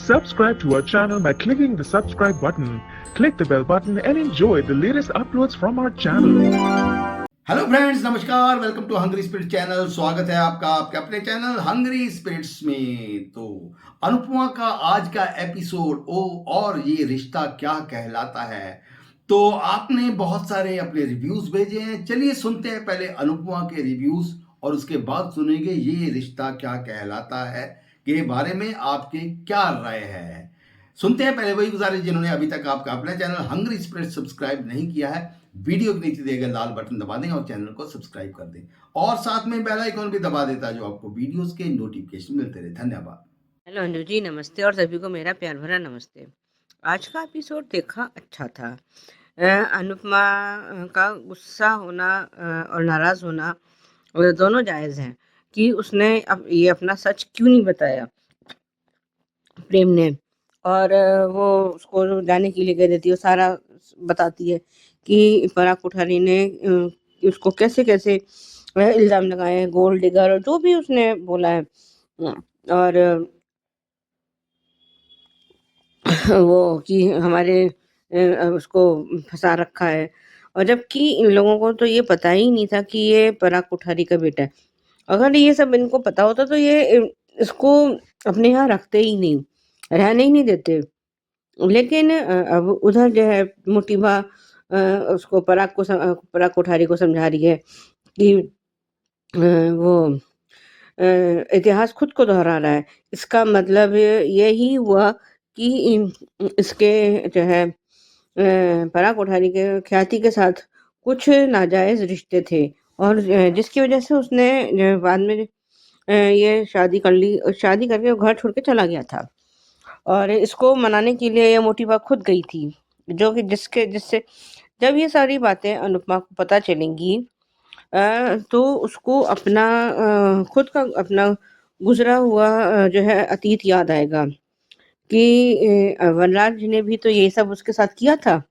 Subscribe to our channel by clicking the subscribe button. Click the bell button and enjoy the latest uploads from our channel. Hello friends, नमस्कार। Welcome to Hungry Spirit channel. स्वागत है आपका आपके अपने channel hungry spirits में। तो अनुपमा का आज का एपिसोड ओ और ये रिश्ता क्या कहलाता है। तो आपने बहुत सारे अपने रिव्यूज भेजे हैं, चलिए सुनते हैं पहले अनुपमा के रिव्यूज और उसके बाद सुनेंगे ये रिश्ता क्या कहलाता है के बारे में आपके क्या राय है। सुनते हैं। पहले वही गुजारिश, जिन्होंने अभी तक आपका अपना चैनल हंग्री स्पिरिट सब्सक्राइब नहीं किया है, वीडियो के नीचे दिए गए लाल बटन दबा दें और चैनल को सब्सक्राइब कर दें और साथ में बेल आइकॉन भी दबा देता है, जो आपको वीडियोस के नोटिफिकेशन मिलते रहे। धन्यवाद। हेलो अंजू जी, नमस्ते और सभी को मेरा प्यार भरा नमस्ते। आज का एपिसोड देखा अच्छा था। अनुपमा का गुस्सा होना और नाराज़ होना दोनों जायज़ हैं कि उसने अब ये अपना सच क्यों नहीं बताया प्रेम ने। और वो उसको जाने के लिए कह देती है, सारा बताती है कि पराग कोठारी ने उसको कैसे कैसे इल्ज़ाम लगाए हैं, गोल्ड डिगर और जो भी उसने बोला है। और वो कि हमारे उसको फंसा रखा है। और जबकि इन लोगों को तो ये पता ही नहीं था कि ये पराग कोठारी का बेटा है। अगर ये सब इनको पता होता तो ये इसको अपने यहाँ रखते ही नहीं, रहने ही नहीं देते। लेकिन अब उधर जो है मोटिबा उसको पराग कोठारी को समझा रही है कि वो इतिहास खुद को दोहरा रहा है। इसका मतलब यही हुआ कि इसके जो है पराग कोठारी के ख्याति के साथ कुछ नाजायज़ रिश्ते थे और जिसकी वजह से उसने बाद में ये शादी कर ली। शादी करके वो घर छोड़ के चला गया था और इसको मनाने के लिए ये मोटिबा खुद गई थी, जो कि जिससे जब ये सारी बातें अनुपमा को पता चलेंगी तो उसको अपना खुद का अपना गुजरा हुआ जो है अतीत याद आएगा कि वनराज ने भी तो ये सब उसके साथ किया था।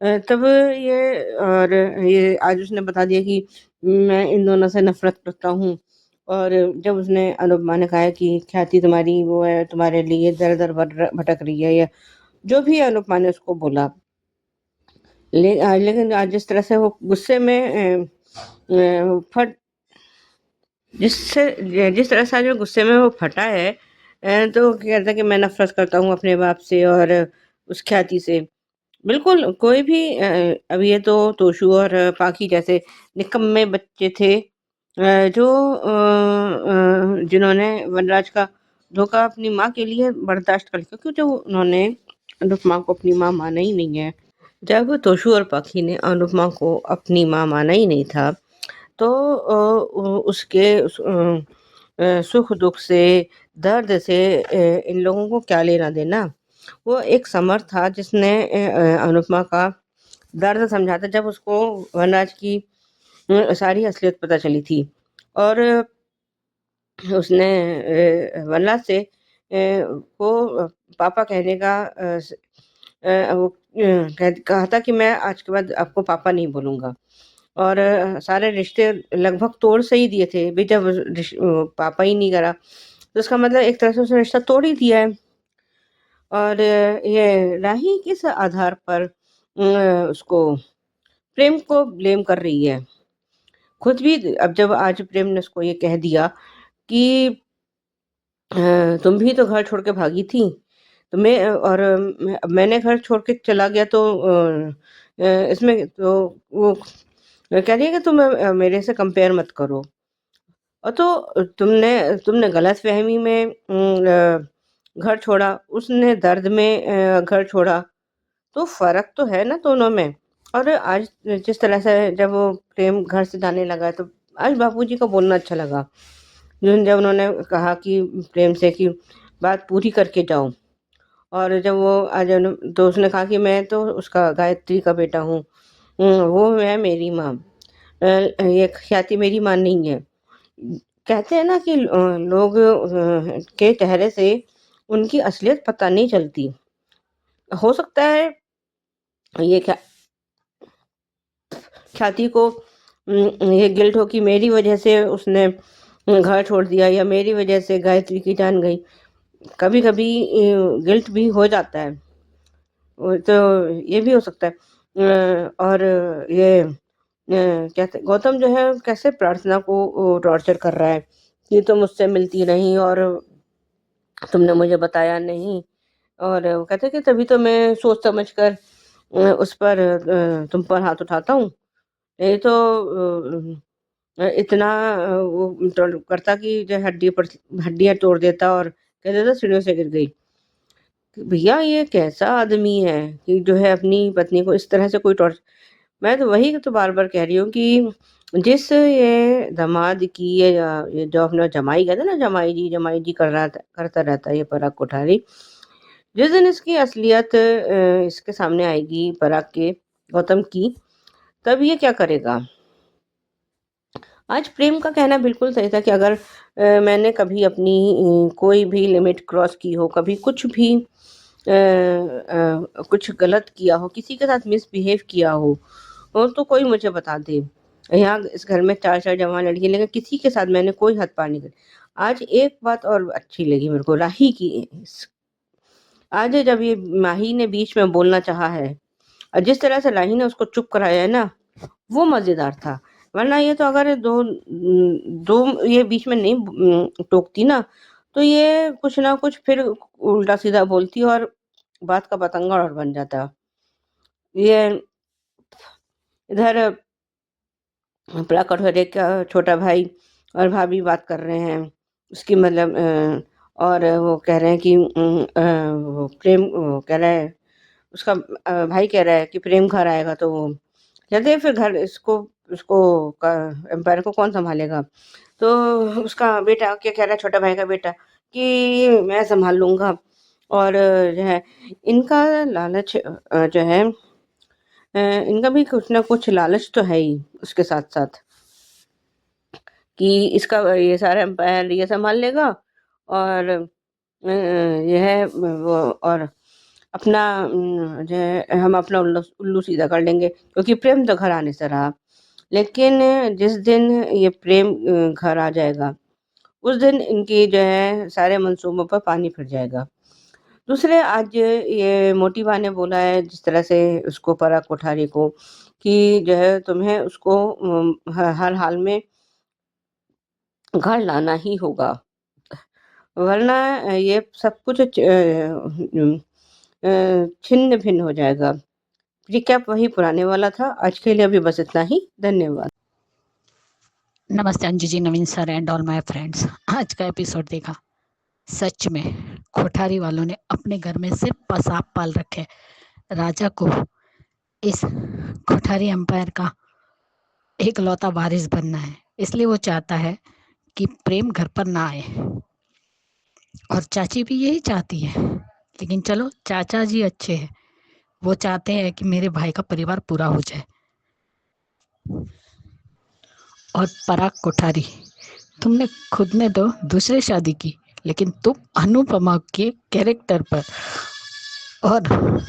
तब ये आज उसने बता दिया कि मैं इन दोनों से नफरत करता हूँ। और जब उसने अनुपमा ने कहा कि ख्याति तुम्हारी वो है, तुम्हारे लिए दर दर भटक रही है, या जो भी अनुपमा ने उसको बोला। लेकिन आज जिस तरह से वो गुस्से में फट जिस तरह से आज वो गुस्से में वो फटा है, तो कहता है कि मैं नफरत करता हूँ अपने बाप से और उस ख्याति से। बिल्कुल कोई भी अब ये तो तोशू और पाखी जैसे निकम्मे बच्चे थे जो जिन्होंने वनराज का धोखा अपनी माँ के लिए बर्दाश्त कर लिया, क्योंकि जो उन्होंने अनुपमा को अपनी माँ माना ही नहीं है। जब तोशू और पाखी ने अनुपमा को अपनी माँ माना ही नहीं था तो उसके सुख दुख से, दर्द से इन लोगों को क्या लेना देना। वो एक समर था जिसने अनुपमा का दर्द समझा था जब उसको वनराज की सारी असलियत पता चली थी। और उसने वनराज से को पापा कहने का वो कहा था कि मैं आज के बाद आपको पापा नहीं बोलूँगा। और सारे रिश्ते लगभग तोड़ से ही दिए थे भी। जब पापा ही नहीं करा तो उसका मतलब एक तरह से उसने रिश्ता तोड़ ही दिया है। और ये राही किस आधार पर उसको प्रेम को ब्लेम कर रही है। खुद भी अब जब आज प्रेम ने उसको ये कह दिया कि तुम भी तो घर छोड़ के भागी थी, तो मैंने घर छोड़ के चला गया, तो इसमें तो वो कह रही है कि तुम मेरे से कंपेयर मत करो। और तो तुमने गलतफ़हमी में घर छोड़ा, उसने दर्द में घर छोड़ा, तो फ़र्क तो है ना दोनों में। और आज जिस तरह से जब वो प्रेम घर से जाने लगा तो आज बापूजी को बोलना अच्छा लगा। जब उन्होंने कहा कि प्रेम से कि बात पूरी करके जाओ। और जब वो आज तो उसने कहा कि मैं तो उसका गायत्री का बेटा हूँ, वो है मेरी माँ। ये ख्याति मेरी माँ नहीं है। कहते हैं ना कि लोग के चेहरे से उनकी असलियत पता नहीं चलती। हो सकता है ये ख्याति को ये गिल्ट हो कि मेरी वजह से उसने घर छोड़ दिया या मेरी वजह से गायत्री की जान गई। कभी-कभी गिल्ट भी हो जाता है। वो तो ये भी हो सकता है। और ये कहते गौतम जो है कैसे प्रार्थना को टॉर्चर कर रहा है कि तुम मुझसे मिलती नहीं और तुमने मुझे बताया नहीं। और वो कहते हैं कि तभी तो मैं सोच समझ कर उस पर तुम पर हाथ उठाता हूँ। नहीं तो इतना वो करता कि जो हड्डियाँ तोड़ देता और कह देता सीढ़ियों से गिर गई। कि भैया ये कैसा आदमी है कि जो है अपनी पत्नी को इस तरह से कोई टॉर्च मैं तो वही तो बार-बार कह रही हूँ कि जिस ये दामाद की ये जो अपना जमाई कहते हैं ना जमाई जी करता रहता है ये पराग कोठारी। जिस दिन इसकी असलियत इसके सामने आएगी पराग के गौतम की, तब ये क्या करेगा? आज प्रेम का कहना बिल्कुल सही था कि अगर मैंने कभी अपनी कोई भी लिमिट क्रॉस की हो, कभी कुछ भी कुछ गलत किया हो, किसी के साथ मिसबिहेव किया हो तो कोई मुझे बता दे। यहाँ इस घर में 4-4 जवान लड़कियाँ लेकिन किसी के साथ मैंने कोई हद पार नहीं करी। आज एक बात और अच्छी लगी मेरे को राही की आज जब ये माही ने बीच में बोलना चाहा है और जिस तरह से राही ने उसको चुप कराया है ना, वो मज़ेदार था। वरना ये तो अगर 2 ये बीच में नहीं टोकती ना, तो ये कुछ ना कुछ फिर उल्टा-सीधा बोलती और बात का बतंगड़ और बन जाता। ये इधर पराग कठोरे का छोटा भाई और भाभी बात कर रहे हैं। उसकी मतलब और वो कह रहे हैं कि वो प्रेम वो कह रहा है उसका भाई कह रहा है कि प्रेम घर आएगा तो वो कहते हैं फिर घर इसको उसको एम्पायर को कौन सँभालेगा? तो उसका बेटा क्या कह रहा है छोटा भाई का बेटा कि मैं सँभाल लूँगा और जो है इनका लालच जो है इनका भी कुछ ना कुछ लालच तो है ही उसके साथ-साथ कि इसका ये सारा एम्पायर ये सँभाल लेगा और ये है वो और अपना जो है हम अपना उल्लू सीधा कर लेंगे क्योंकि प्रेम तो घर आने से रहा। लेकिन जिस दिन ये प्रेम घर आ जाएगा, उस दिन इनकी जो है सारे मंसूबों पर पानी फिर जाएगा। दूसरे आज ये मोटी माँ ने बोला है जिस तरह से उसको पराग कोठारी को कि जो है तुम्हें उसको हर हाल में घर लाना ही होगा। वरना ये सब कुछ छिन्न-भिन्न हो जाएगा। रिकैप वही पुराने वाला था। आज के लिए अभी बस इतना ही। धन्यवाद। नमस्ते Anju ji, Naveen sir and all my friends. आज का एपिसोड देखा, सच में कोठारी वालों ने अपने घर में सिर्फ पसाब पाल रखे। राजा को इस कोठारी एम्पायर का एक लौता वारिस बनना है, इसलिए वो चाहता है कि प्रेम घर पर ना आए और चाची भी यही चाहती है। लेकिन चलो, चाचा जी अच्छे हैं, वो चाहते हैं कि मेरे भाई का परिवार पूरा हो जाए। और पराग कोठारी, तुमने खुद ने तो दूसरी शादी की, लेकिन तुम अनुपमा के कैरेक्टर पर और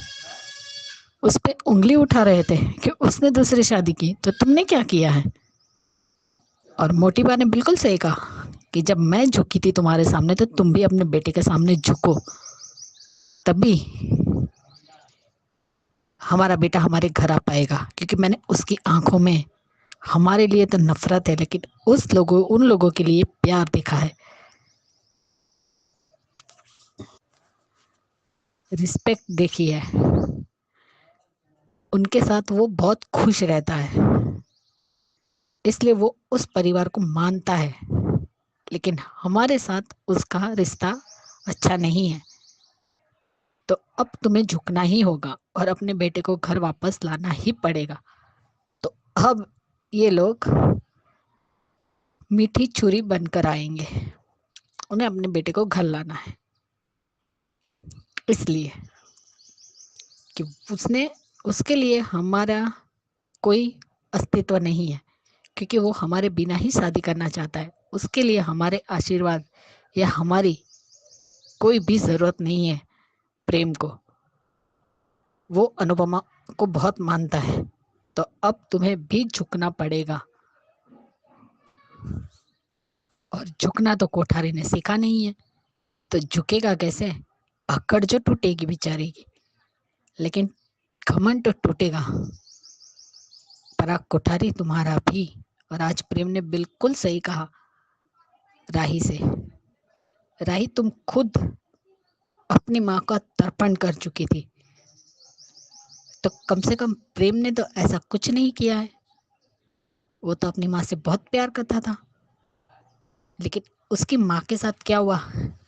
उस पे उंगली उठा रहे थे कि उसने दूसरी शादी की, तो तुमने क्या किया है? और मोटी बा ने बिल्कुल सही कहा कि जब मैं झुकी थी तुम्हारे सामने, तो तुम भी अपने बेटे के सामने झुको, तभी हमारा बेटा हमारे घर आ पाएगा। क्योंकि मैंने उसकी आंखों में हमारे लिए तो नफरत है, लेकिन उन लोगों के लिए प्यार देखा है, रिस्पेक्ट देखी है। उनके साथ वो बहुत खुश रहता है, इसलिए वो उस परिवार को मानता है। लेकिन हमारे साथ उसका रिश्ता अच्छा नहीं है, तो अब तुम्हें झुकना ही होगा और अपने बेटे को घर वापस लाना ही पड़ेगा। तो अब ये लोग मीठी छुरी बनकर आएंगे, उन्हें अपने बेटे को घर लाना है, इसलिए कि उसके लिए हमारा कोई अस्तित्व नहीं है, क्योंकि वो हमारे बिना ही शादी करना चाहता है। उसके लिए हमारे आशीर्वाद या हमारी कोई भी जरूरत नहीं है। प्रेम को वो अनुपमा को बहुत मानता है, तो अब तुम्हें भी झुकना पड़ेगा। और झुकना तो कोठारी ने सीखा नहीं है, तो झुकेगा कैसे? अकड़ जो टूटेगी बेचारी की, लेकिन घमंड तो टूटेगा। पराग कोठारी तुम्हारा भी। और आज प्रेम ने बिल्कुल सही कहा राही से। राही, तुम खुद अपनी माँ का तर्पण कर चुकी थी, तो कम से कम प्रेम ने तो ऐसा कुछ नहीं किया है। वो तो अपनी माँ से बहुत प्यार करता था, लेकिन उसकी माँ के साथ क्या हुआ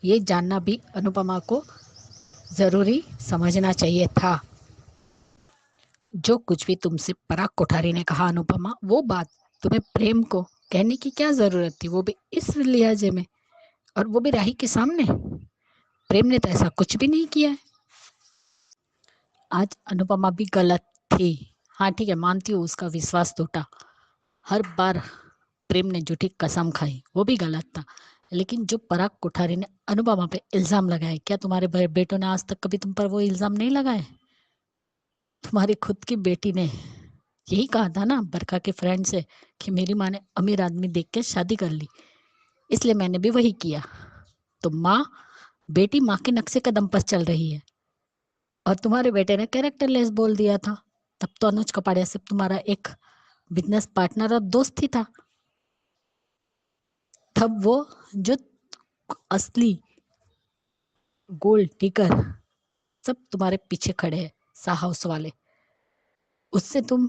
ये जानना भी अनुपमा को जरूरी समझना चाहिए था। जो कुछ भी तुमसे पराग कोठारी ने कहा अनुपमा, वो बात तुम्हें प्रेम को कहने की क्या जरूरत थी, वो भी इस लिहाजे में, और वो भी राही के सामने। प्रेम ने तो ऐसा कुछ भी नहीं किया है। आज अनुपमा भी गलत थी। हाँ ठीक है, मानती हूँ उसका विश्वास टूटा, हर बार प्रेम ने झूठी कसम खाई, वो भी गलत था। लेकिन जो पराग कोठारी ने अनुपमा पे इल्जाम लगाए, क्या तुम्हारे बेटों ने आज तक कभी तुम पर वो इल्जाम नहीं लगाए? तुम्हारी खुद की बेटी ने यही कहा था ना बरखा के फ्रेंड से कि मेरी माँ ने अमीर आदमी देख के शादी कर ली, इसलिए मैंने भी वही किया। तो बेटी माँ के नक्शे कदम पर चल रही है, और तुम्हारे बेटे ने कैरेक्टरलेस बोल दिया था। तब तो अनुज कपाड़िया सिर्फ तुम्हारा एक बिजनेस पार्टनर और दोस्त ही था। तब वो जो असली गोल्ड टिकर सब तुम्हारे पीछे खड़े हैं, सा हाउस वाले, उससे तुम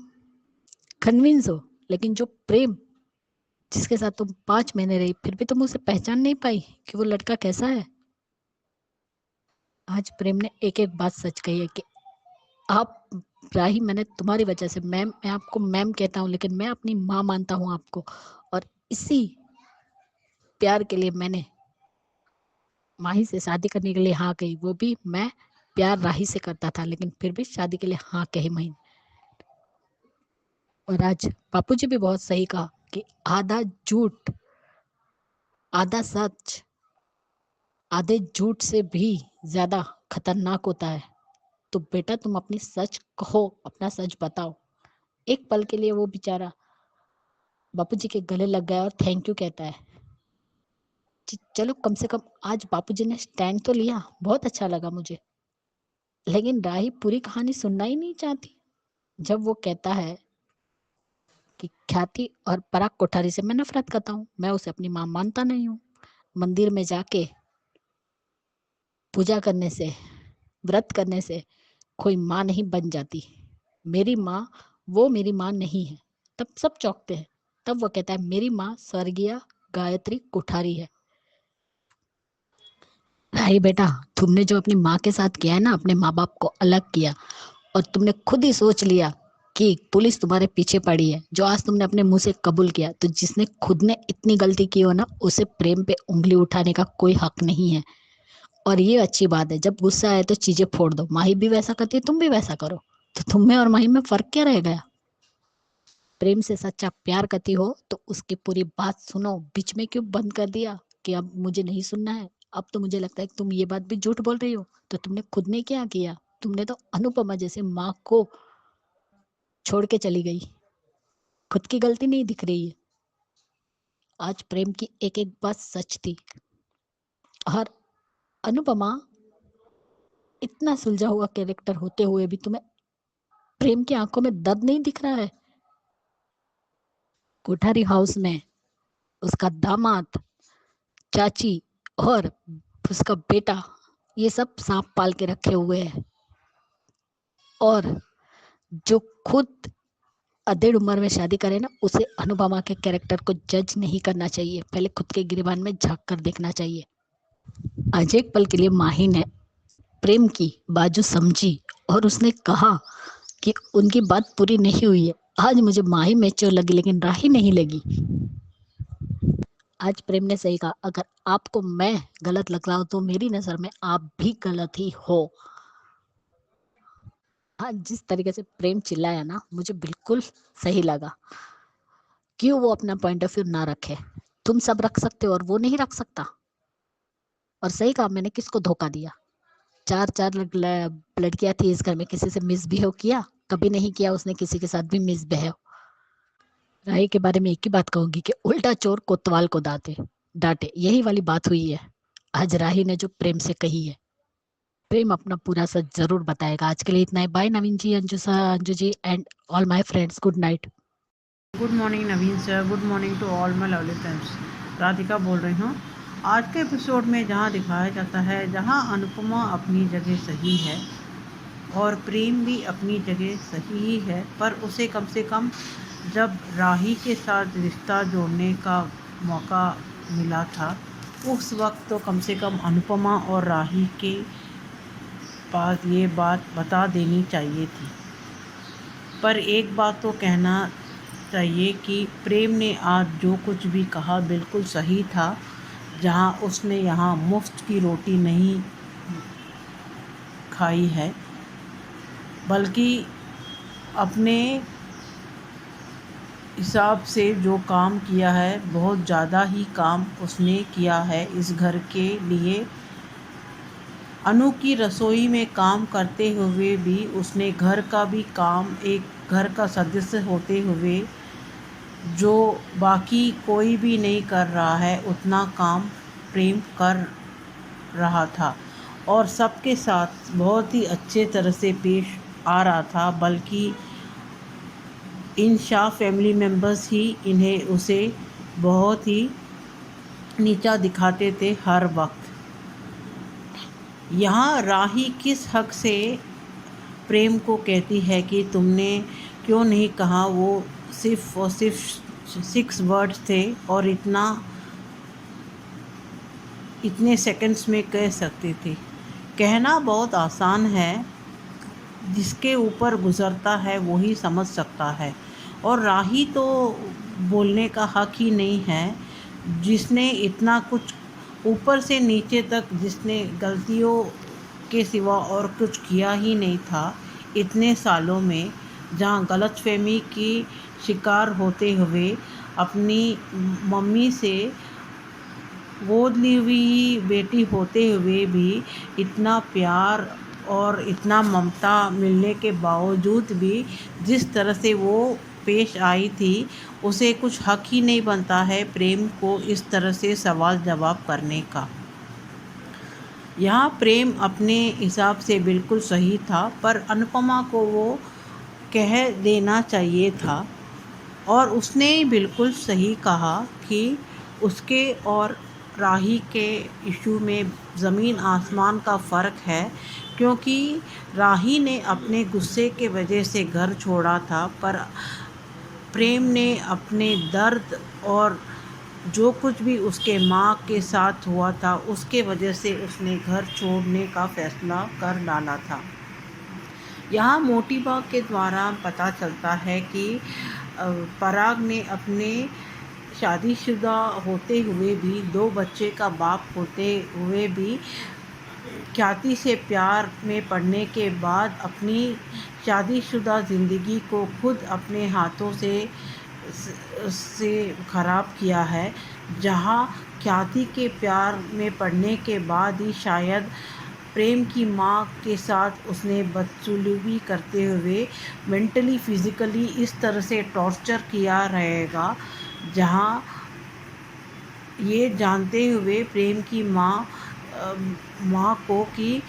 कन्विंस हो। लेकिन जो प्रेम जिसके साथ तुम 5 महीने रही, फिर भी तुम उसे पहचान नहीं पाई कि वो लड़का कैसा है। आज प्रेम ने एक एक बात सच कही है कि आप राही, मैंने तुम्हारी वजह से, मैं आपको मैम कहता हूँ, लेकिन मैं अपनी माँ मानता हूँ आपको। और इसी प्यार के लिए मैंने माही से शादी करने के लिए हाँ कही। वो भी मैं प्यार राही से करता था, लेकिन फिर भी शादी के लिए हाँ कही माही। और आज बापूजी भी बहुत सही कहा कि आधा झूठ आधा सच आधे झूठ से भी ज्यादा खतरनाक होता है। तो बेटा तुम अपनी सच कहो, अपना सच बताओ। एक पल के लिए वो बेचारा बापूजी के गले लग गया और थैंक यू कहता है। चलो कम से कम आज बापूजी ने स्टैंड तो लिया, बहुत अच्छा लगा मुझे। लेकिन राही पूरी कहानी सुनना ही नहीं चाहती। जब वो कहता है कि ख्याति और पराग कोठारी से मैं नफरत करता हूँ, मैं उसे अपनी माँ मानता नहीं हूँ, मंदिर में जाके पूजा करने से, व्रत करने से कोई माँ नहीं बन जाती, मेरी माँ वो मेरी माँ नहीं है। तब सब चौंकते हैं। तब वो कहता है मेरी माँ स्वर्गीय गायत्री कोठारी है। राही बेटा, तुमने जो अपनी माँ के साथ किया है ना, अपने माँ बाप को अलग किया, और तुमने खुद ही सोच लिया कि पुलिस तुम्हारे पीछे पड़ी है, जो आज तुमने अपने मुंह से कबूल किया। तो जिसने खुद ने इतनी गलती की हो ना, उसे प्रेम पे उंगली उठाने का कोई हक नहीं है। और ये अच्छी बात है, जब गुस्सा आए तो चीजें फोड़ दो। माही भी वैसा करती है, तुम भी वैसा करो, तो तुम में और माही में फर्क क्या रह गया? प्रेम से सच्चा प्यार करती हो तो उसकी पूरी बात सुनो, बीच में क्यों बंद कर दिया कि अब मुझे नहीं सुनना है? अब तो मुझे लगता है कि तुम ये बात भी झूठ बोल रही हो। तो तुमने खुद ने क्या किया? तुमने तो अनुपमा जैसे माँ को छोड़ के चली गई, खुद की गलती नहीं दिख रही है। आज प्रेम की एक एक बात सच थी। और अनुपमा, इतना सुलझा हुआ कैरेक्टर होते हुए भी तुम्हें प्रेम की आंखों में दर्द नहीं दिख रहा है? कोठारी हाउस में उसका दामाद, चाची और उसका बेटा, ये सब सांप पाल के रखे हुए हैं। और जो खुद अधेड़ उम्र में शादी करे ना, उसे अनुपमा के कैरेक्टर को जज नहीं करना चाहिए, पहले खुद के गिरेबान में झांक कर देखना चाहिए। आज एक पल के लिए माही ने प्रेम की बाजू समझी और उसने कहा कि उनकी बात पूरी नहीं हुई है। आज मुझे माही मैच्योर लगी, लेकिन राही नहीं लगी। आज प्रेम ने सही कहा, अगर आपको मैं गलत लग रहा हूं तो मेरी नजर में आप भी गलत ही हो। हाँ, जिस तरीके से प्रेम चिल्लाया ना, मुझे बिल्कुल सही लगा। क्यों वो अपना पॉइंट ऑफ व्यू ना रखे? तुम सब रख सकते हो और वो नहीं रख सकता। और सही कहा, मैंने किसको धोखा दिया? चार लड़कियां थी इस घर में, किसी से मिसबिहेव किया? कभी नहीं किया उसने किसी के साथ भी मिसबिहेव। राही के बारे में एक ही बात कहूंगी कि उल्टा चोर कोतवाल को डांटे, यही वाली बात हुई है। आज राही ने जो प्रेम से कही है। प्रेम अपना पूरा सच जरूर बताएगा। आज के लिए इतना ही। Bye Naveen ji, Anju ji and all my friends, good night. Good morning Naveen sir, good morning to all my lovely friends. Radhika बोल रही हूँ। आज के एपिसोड में जहाँ दिखाया जाता है, जहाँ अनुपमा अपनी जगह सही है और प्रेम भी अपनी जगह सही ही है, पर उसे कम से कम जब राही के साथ रिश्ता जोड़ने का मौका मिला था, उस वक्त तो कम से कम अनुपमा और राही के पास ये बात बता देनी चाहिए थी। पर एक बात तो कहना चाहिए कि प्रेम ने आज जो कुछ भी कहा बिल्कुल सही था। जहाँ उसने यहाँ मुफ्त की रोटी नहीं खाई है, बल्कि अपने हिसाब से जो काम किया है, बहुत ज़्यादा ही काम उसने किया है इस घर के लिए। अनु की रसोई में काम करते हुए भी उसने घर का भी काम, एक घर का सदस्य होते हुए जो बाकी कोई भी नहीं कर रहा है, उतना काम प्रेम कर रहा था और सबके साथ बहुत ही अच्छे तरह से पेश आ रहा था। बल्कि इन शाह फैमिली मेम्बर्स ही इन्हें उसे बहुत ही नीचा दिखाते थे हर वक्त। यहाँ राही किस हक से प्रेम को कहती है कि तुमने क्यों नहीं कहा, वो सिर्फ और सिर्फ 6 वर्ड्स थे और इतने सेकंड्स में कह सकती थी। कहना बहुत आसान है, जिसके ऊपर गुजरता है वही समझ सकता है। और राही तो बोलने का हक ही नहीं है, जिसने इतना कुछ ऊपर से नीचे तक, जिसने गलतियों के सिवा और कुछ किया ही नहीं था इतने सालों में, जहाँ गलतफहमी की शिकार होते हुए अपनी मम्मी से गोद ली हुई बेटी होते हुए भी इतना प्यार और इतना ममता मिलने के बावजूद भी जिस तरह से वो पेश आई थी, उसे कुछ हक ही नहीं बनता है प्रेम को इस तरह से सवाल जवाब करने का। यहाँ प्रेम अपने हिसाब से बिल्कुल सही था, पर अनुपमा को वो कह देना चाहिए था और उसने बिल्कुल सही कहा कि उसके और राही के इशू में ज़मीन आसमान का फ़र्क है। क्योंकि राही ने अपने गुस्से के वजह से घर छोड़ा था, पर प्रेम ने अपने दर्द और जो कुछ भी उसके माँ के साथ हुआ था उसके वजह से उसने घर छोड़ने का फ़ैसला कर डाला था। यहाँ मोटी बात के द्वारा पता चलता है कि पराग ने अपने शादीशुदा होते हुए भी, 2 बच्चे का बाप होते हुए भी, ख्याति से प्यार में पड़ने के बाद अपनी शादीशुदा ज़िंदगी को खुद अपने हाथों से ख़राब किया है। जहाँ ख्याति के प्यार में पड़ने के बाद ही शायद प्रेम की माँ के साथ उसने बदसलूकी करते हुए मेंटली फिज़िकली इस तरह से टॉर्चर किया रहेगा, जहाँ ये जानते हुए प्रेम की माँ को कि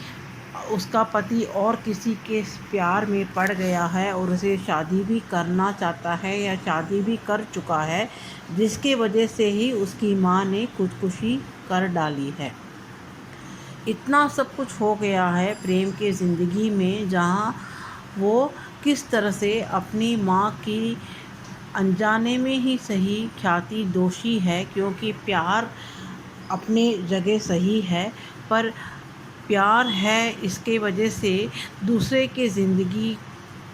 उसका पति और किसी के प्यार में पड़ गया है और उसे शादी भी करना चाहता है या शादी भी कर चुका है, जिसके वजह से ही उसकी माँ ने खुदकुशी कर डाली है। इतना सब कुछ हो गया है प्रेम के ज़िंदगी में, जहाँ वो किस तरह से अपनी माँ की अनजाने में ही सही ख्याति दोषी है। क्योंकि प्यार अपने जगह सही है, पर प्यार है इसके वजह से दूसरे के ज़िंदगी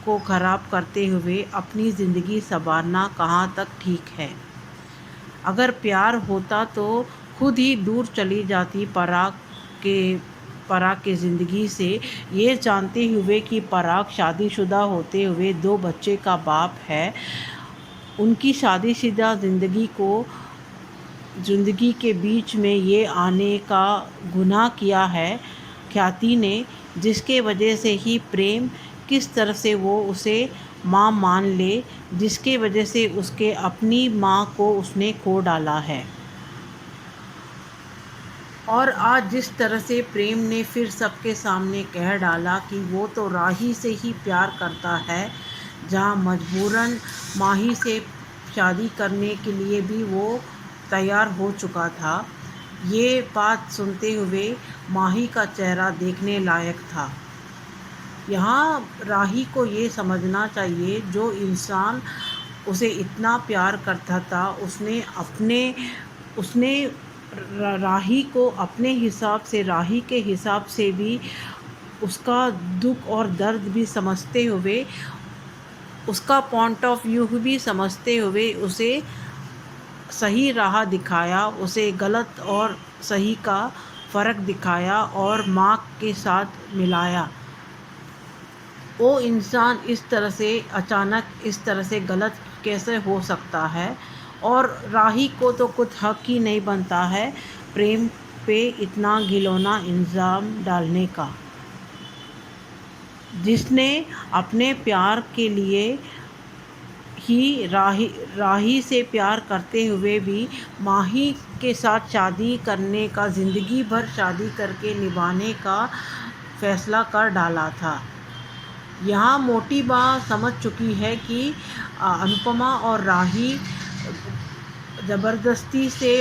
को ख़राब करते हुए अपनी ज़िंदगी संवारना कहाँ तक ठीक है। अगर प्यार होता तो खुद ही दूर चली जाती पराग के ज़िंदगी से, ये जानते हुए कि पराग शादीशुदा होते हुए 2 बच्चे का बाप है। उनकी शादीशुदा ज़िंदगी के बीच में ये आने का गुनाह किया है ख्याति ने, जिसके वजह से ही प्रेम किस तरह से वो उसे माँ मान ले, जिसके वजह से उसके अपनी माँ को उसने खो डाला है। और आज जिस तरह से प्रेम ने फिर सबके सामने कह डाला कि वो तो राही से ही प्यार करता है, जहाँ मजबूरन माही से शादी करने के लिए भी वो तैयार हो चुका था। ये बात सुनते हुए माही का चेहरा देखने लायक था। यहाँ राही को ये समझना चाहिए, जो इंसान उसे इतना प्यार करता था, उसने राही को अपने हिसाब से, राही के हिसाब से भी उसका दुख और दर्द भी समझते हुए, उसका पॉइंट ऑफ व्यू भी समझते हुए उसे सही राह दिखाया, उसे गलत और सही का फ़र्क दिखाया और माँ के साथ मिलाया। वो इंसान इस तरह से अचानक इस तरह से गलत कैसे हो सकता है? और राही को तो कुछ हक ही नहीं बनता है प्रेम पे इतना घिनौना इल्ज़ाम डालने का, जिसने अपने प्यार के लिए ही राही से प्यार करते हुए भी माही के साथ शादी करने का, ज़िंदगी भर शादी करके निभाने का फैसला कर डाला था। यहाँ मोटी बात समझ चुकी है कि अनुपमा और राही ज़बरदस्ती से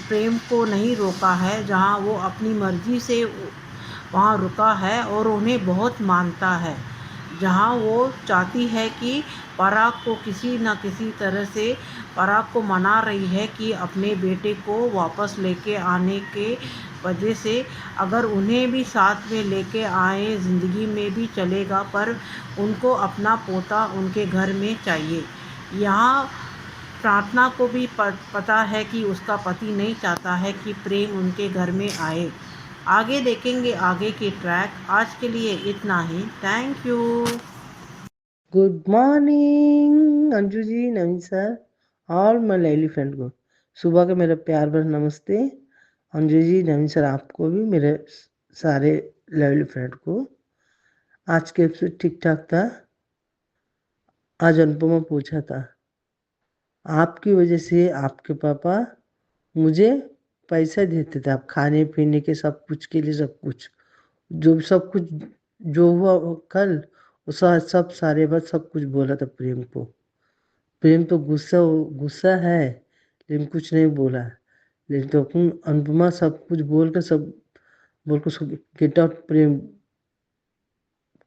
प्रेम को नहीं रोका है, जहाँ वो अपनी मर्ज़ी से वहाँ रुका है और उन्हें बहुत मानता है। जहाँ वो चाहती है कि पराग को किसी न किसी तरह से, पराग को मना रही है कि अपने बेटे को वापस लेके आने के वजह से अगर उन्हें भी साथ में लेके आए ज़िंदगी में भी चलेगा, पर उनको अपना पोता उनके घर में चाहिए। यहाँ प्रार्थना को भी पता है कि उसका पति नहीं चाहता है कि प्रेम उनके घर में आए। आगे देखेंगे आगे की ट्रैक। आज के लिए इतना ही। Thank you. Good morning Anju ji, Naveen sir और मैं लैली फ्रेंड को सुबह का मेरा प्यार भरा नमस्ते। अंजू जी, नवीन सर, आपको भी, मेरे सारे लैली फ्रेंड को। आज के एपिसोड ठीक ठाक था। आज अनुपमा पूछा था, आपकी वजह से आपके पापा मुझे पैसा देते थे, आप खाने पीने के सब कुछ के लिए, सब कुछ सब कुछ जो हुआ वो कल, वो सब सारे बात सब कुछ बोला था प्रेम को। प्रेम तो गुस्सा है, लेकिन कुछ नहीं बोला। लेकिन तो अनुपमा सब कुछ बोल कर, सब बोल कर गेट आउट प्रेम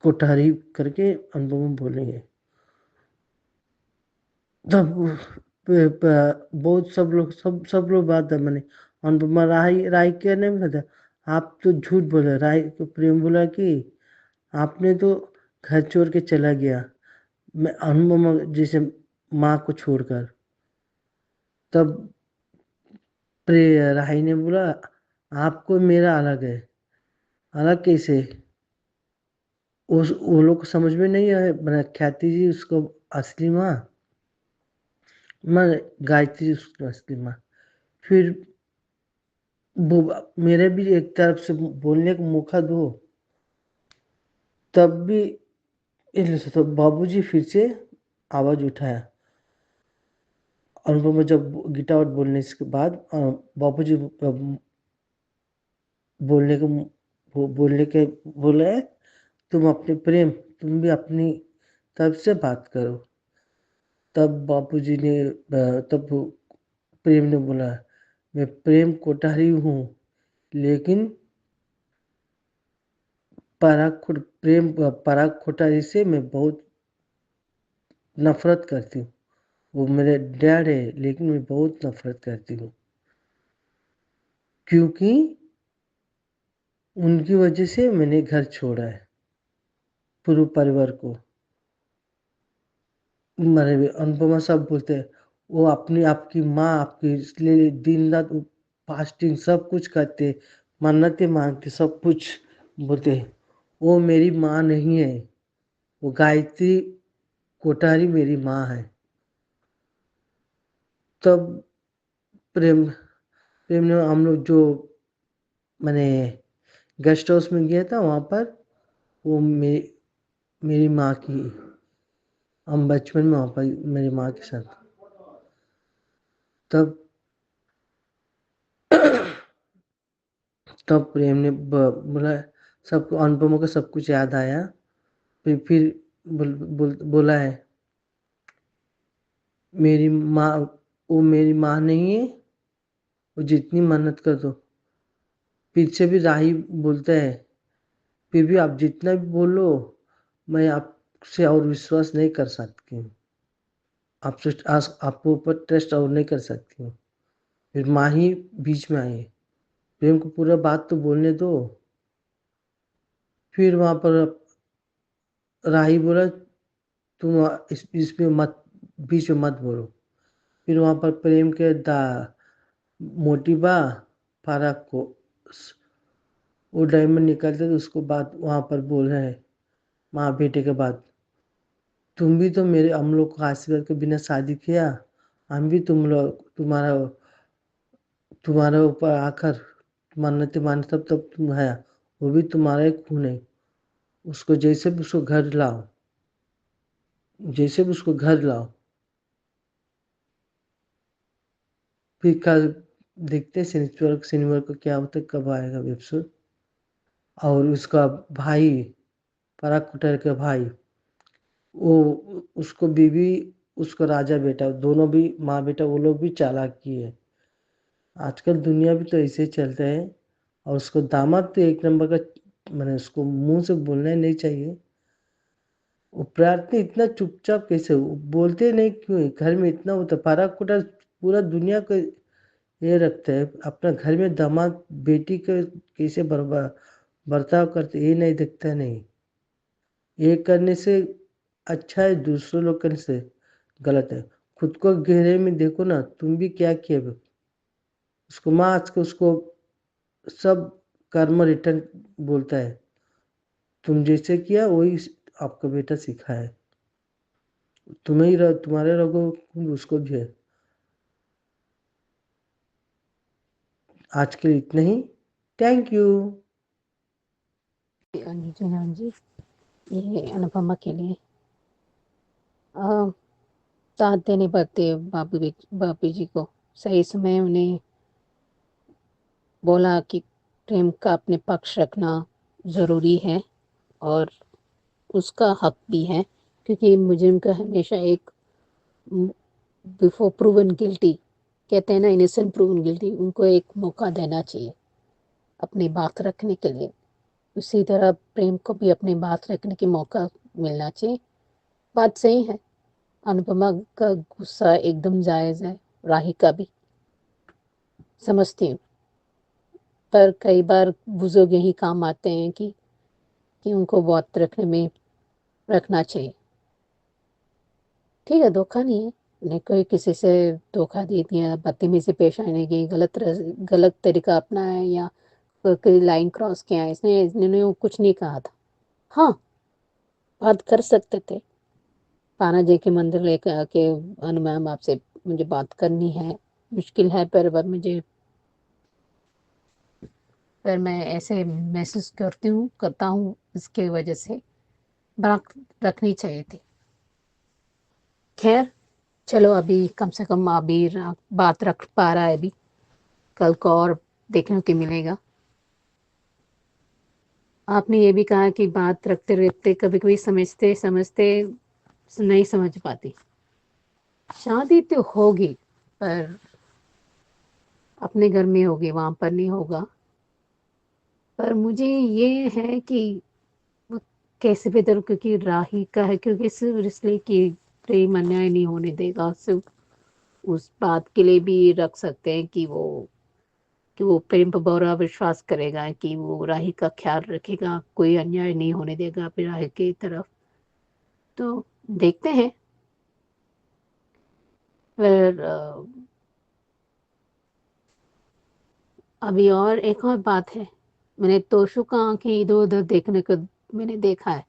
को तारीफ करके अनुपमा बोलेंगे। तब बहुत सब लोग बात है, मैंने अनुपमा राय राय क्या नहीं पता, आप तो झूठ बोले। राय को प्रेम बोला कि आपने तो घर छोड़ के चला गया, मैं अनुपमा जैसे माँ को छोड़कर। तब राही ने बोला, आपको मेरा अलग है। अलग कैसे? वो लोग को समझ में नहीं आया। मैंने ख्याति जी उसको असली माँ, मैं गायत्री उसको असली माँ। फिर वो मेरे भी एक तरफ से बोलने को मौका दो। तब भी तो बाबूजी फिर से आवाज उठाया। अनुपमा जब गिटार बोलने के बाद बाबूजी बोलने के बोले, तुम अपने प्रेम, तुम भी अपनी तरफ से बात करो। तब बापूजी ने तब प्रेम ने बोला, मैं प्रेम कोठारी हूँ, लेकिन पराग कोठारी से मैं बहुत नफरत करती हूँ। वो मेरे डैड है, लेकिन मैं बहुत नफरत करती हूँ, क्योंकि उनकी वजह से मैंने घर छोड़ा है, पूरे परिवार को। मेरे अनुपमा सब बोलते हैं, वो अपनी आपकी माँ आपकी, इसलिए दिन रात फास्टिंग सब कुछ करते, मन्नतें मांगते, सब कुछ बोलते हैं। वो मेरी माँ नहीं है, वो गायत्री कोठारी मेरी माँ है। तब प्रेम प्रेम ने, हम लोग जो मैंने गेस्ट हाउस में गया था, वहाँ पर वो मेरी माँ की, हम बचपन में वहाँ पर मेरी माँ के साथ। तब तब प्रेम ने बोला, सबको अनुपमा को सब कुछ याद आया। फिर बोला है, मेरी माँ, वो मेरी माँ नहीं है, वो जितनी मेहनत कर दो। पीछे भी राही बोलता है, फिर भी आप जितना भी बोलो मैं आपसे और विश्वास नहीं कर सकती हूँ, आपके ऊपर ट्रस्ट और नहीं कर सकती हूँ। फिर माँ ही बीच में आई, प्रेम को पूरा बात तो बोलने दो। फिर वहां पर राही बोला, तुम इसमें मत, बीच में मत बोलो। फिर वहां पर प्रेम के मोटी बा फाराक को वो डायमंड निकालते तो उसको बात वहां पर बोल रहे हैं, माँ बेटे के बाद, तुम भी तो हम लोग को आशीर्वाद के बिना शादी किया, हम भी तुम्हारे ऊपर आकर मन्नतें माने तब तुम है, वो भी तुम्हारा ही खून है। उसको जैसे भी उसको घर लाओ, जैसे भी उसको घर लाओ। फिर कल देखते हैं शनिवार को क्या होता है, कब आएगा एपिसोड। और उसका भाई, पराग कुटर का भाई, वो उसको बीवी, उसको राजा बेटा, दोनों भी माँ बेटा, वो लोग भी चालाकी है। आजकल दुनिया भी तो ऐसे ही चलता है। और उसको दामाद तो एक नंबर का, मैंने उसको मुंह से बोलना ही नहीं चाहिए। वो प्रार्थना इतना चुपचाप कैसे, वो बोलते नहीं क्यों है? घर में इतना होता, पराग कुटर पूरा दुनिया को ये रखता है, अपना घर में दामाद बेटी का कैसे बर्ताव करते ये नहीं दिखता। नहीं, ये करने से अच्छा है, दूसरे लोग करने से गलत है। खुद को गहरे में देखो ना, तुम भी क्या किए। उसको माँ आज के उसको सब कर्म रिटर्न बोलता है, तुम जैसे किया वही आपका बेटा सीखा है। तुम्हारे रगों उसको भी है। आज के लिए इतना ही। Thank you. अंजू जी, हाँ जी, ये अनुपमा के लिए साथ देने पड़ते बापू जी को। सही समय उन्हें बोला कि प्रेम का अपने पक्ष रखना ज़रूरी है और उसका हक भी है, क्योंकि मुजरिम का हमेशा एक बिफोर प्रूवन गिल्टी, कहते हैं ना, इनोसेंट प्रूवन गिल्टी, उनको एक मौका देना चाहिए अपनी बात रखने के लिए। उसी तरह प्रेम को भी अपनी बात रखने की मौका मिलना चाहिए। बात सही है, अनुपमा का गुस्सा एकदम जायज़ है, राही का भी समझती हूँ, पर कई बार बुजुर्ग यही काम आते हैं कि उनको बात रखने में रखना चाहिए। ठीक है, धोखा नहीं है, नहीं कोई किसी से धोखा दे दिया, बदतमीजी से पेश आने की, गलत तरीका अपनाया या कोई लाइन क्रॉस किया, इसने वो कुछ नहीं कहा था। हाँ, बात कर सकते थे, पाना जी के मंदिर लेकर आके, अनु मैम आपसे मुझे बात करनी है, मुश्किल है, पर मैं ऐसे महसूस करता हूँ, इसके वजह से बात रखनी चाहिए थी। खैर, चलो, अभी कम से कम अभी बात रख पा रहा है, अभी कल को और देखने को मिलेगा। आपने ये भी कहा कि बात रखते रखते कभी कभी समझते समझते नहीं समझ पाती। शादी तो होगी, पर अपने घर में होगी, वहां पर नहीं होगा। पर मुझे ये है कि वो कैसे बेहतर, क्योंकि राही का है, क्योंकि सिर्फ इसलिए कि प्रेम अन्याय नहीं होने देगा, सिर्फ उस बात के लिए भी रख सकते हैं कि वो प्रेम पर पूरा विश्वास करेगा, कि वो राही का ख्याल रखेगा, कोई अन्याय नहीं होने देगा फिर राही की तरफ। तो देखते हैं। फिर अभी और एक और बात है, मैंने तोशु का आंखें इधर उधर देखने को मैंने देखा है।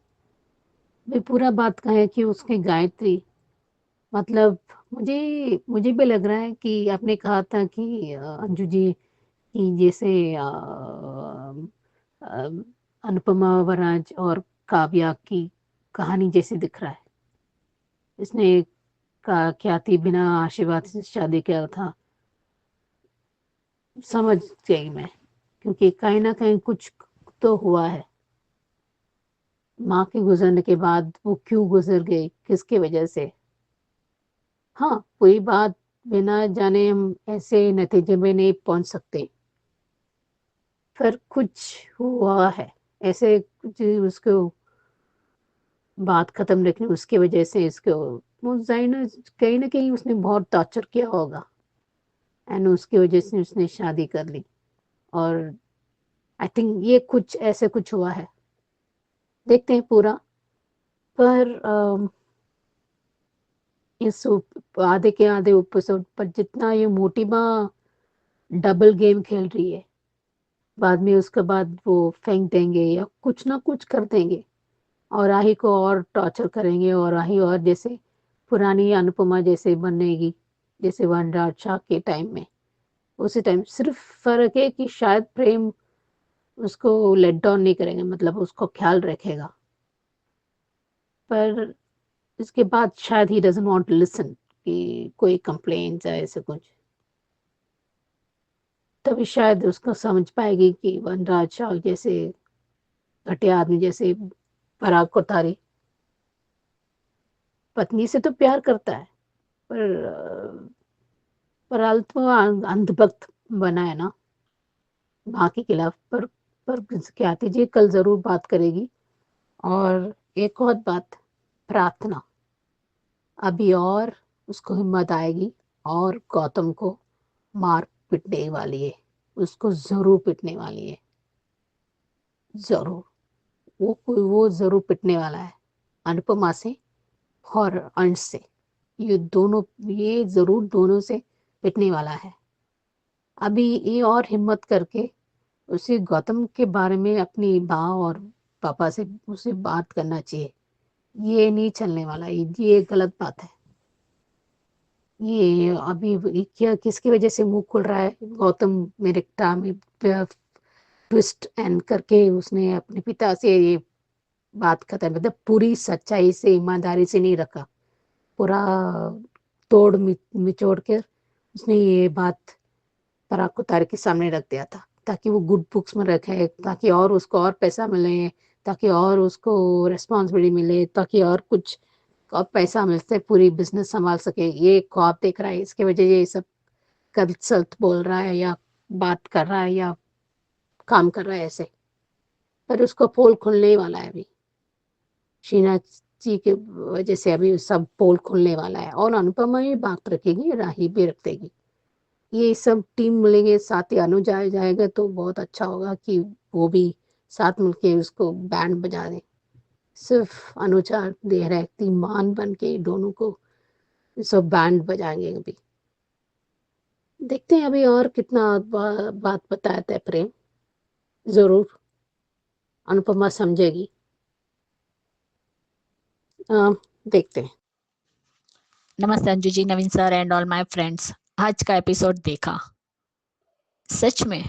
वे पूरा बात का है कि उसकी गायत्री, मतलब मुझे भी लग रहा है कि आपने कहा था कि अंजू जी, कि जैसे अ, अनुपमा वराज और काव्या की कहानी जैसी दिख रहा है। इसने का क्या थी, बिना आशीर्वाद से शादी किया था, समझ गई मैं। क्योंकि कहीं ना कहीं कुछ तो हुआ है। माँ के गुजरने के बाद वो क्यों गुजर गई, किसकी वजह से। हाँ, पूरी बात बिना जाने हम ऐसे नतीजे में नहीं पहुंच सकते, पर कुछ हुआ है ऐसे, कुछ उसको बात खत्म रखनी उसकी वजह से। इसको वो जाइना कहीं ना कहीं उसने बहुत टॉर्चर किया होगा, एंड उसकी वजह से उसने शादी कर ली। और आई थिंक ये कुछ ऐसे कुछ हुआ है, देखते हैं पूरा। पर इस आधे के आधे एपिसोड पर जितना ये मोटिमा डबल गेम खेल रही है, बाद में उसके बाद वो फेंक देंगे या कुछ ना कुछ कर देंगे और राही को और टॉर्चर करेंगे, और राही और जैसे पुरानी अनुपमा जैसे बनेगी, जैसे वनराज शाह के टाइम में। उसी टाइम सिर्फ फर्क है कि शायद प्रेम उसको लेट डाउन नहीं करेंगे, मतलब उसको ख्याल रखेगा। पर इसके बाद शायद ही डजंट वांट टू लिसन कि कोई कंप्लेंट्स या ऐसे कुछ। तभी शायद उसको समझ पाएगी कि वनराज शाह जैसे घटिया आदमी, जैसे पराग कोठारी पत्नी से तो प्यार करता है, पर अल्पा अंधभक्त बना है ना माँ के खिलाफ। पर ख्याति जी कल जरूर बात करेगी। और एक और बात, प्रार्थना अभी और उसको हिम्मत आएगी और गौतम को मार पिटने वाली है, उसको जरूर पिटने वाली है, जरूर। वो जरूर पिटने वाला है, अनुपमा से और अंश से। ये दोनों, ये जरूर दोनों से पिटने वाला है। अभी ये और हिम्मत करके उसे गौतम के बारे में अपनी माँ और पापा से उसे बात करना चाहिए। ये नहीं चलने वाला, ये गलत बात है। ये अभी क्या किसकी वजह से मुंह खुल रहा है, गौतम मेरे टाइम में ट्विस्ट एंड करके उसने अपने पिता से ये बात खत्म, मतलब पूरी सच्चाई से ईमानदारी से नहीं रखा, पूरा तोड़ निचोड़ कर उसने ये बात पराग कोठारी के सामने रख दिया था, ताकि वो गुड बुक्स में रखे, ताकि और उसको और पैसा मिले, ताकि और उसको रिस्पॉन्सिबिलिटी मिले, ताकि और कुछ और पैसा मिलते पूरी बिजनेस संभाल सके। ये ख्वाब देख रहा है, इसके वजह ये सब कंसल्ट बोल रहा है या बात कर रहा है या काम कर रहा है ऐसे। पर उसको पोल खुलने ही वाला है अभी, शीना जी की वजह से अभी सब पोल खुलने वाला है। और अनुपमा ही बात रखेगी, राही भी रख देगी। ये सब टीम मिलेंगे साथ ही, अनुज आ जाएगा तो बहुत अच्छा होगा कि वो भी साथ मिलके उसको बैंड बजा दे। सिर्फ अनुजा दे रहा है मान बन के दोनों को सब बैंड बजाएंगे। अभी देखते हैं अभी और कितना बात बताता है प्रेम, जरूर अनुपमा समझेगी। देखते हैं। नमस्ते Anju ji, Naveen sir and all my friends. आज का एपिसोड देखा, सच में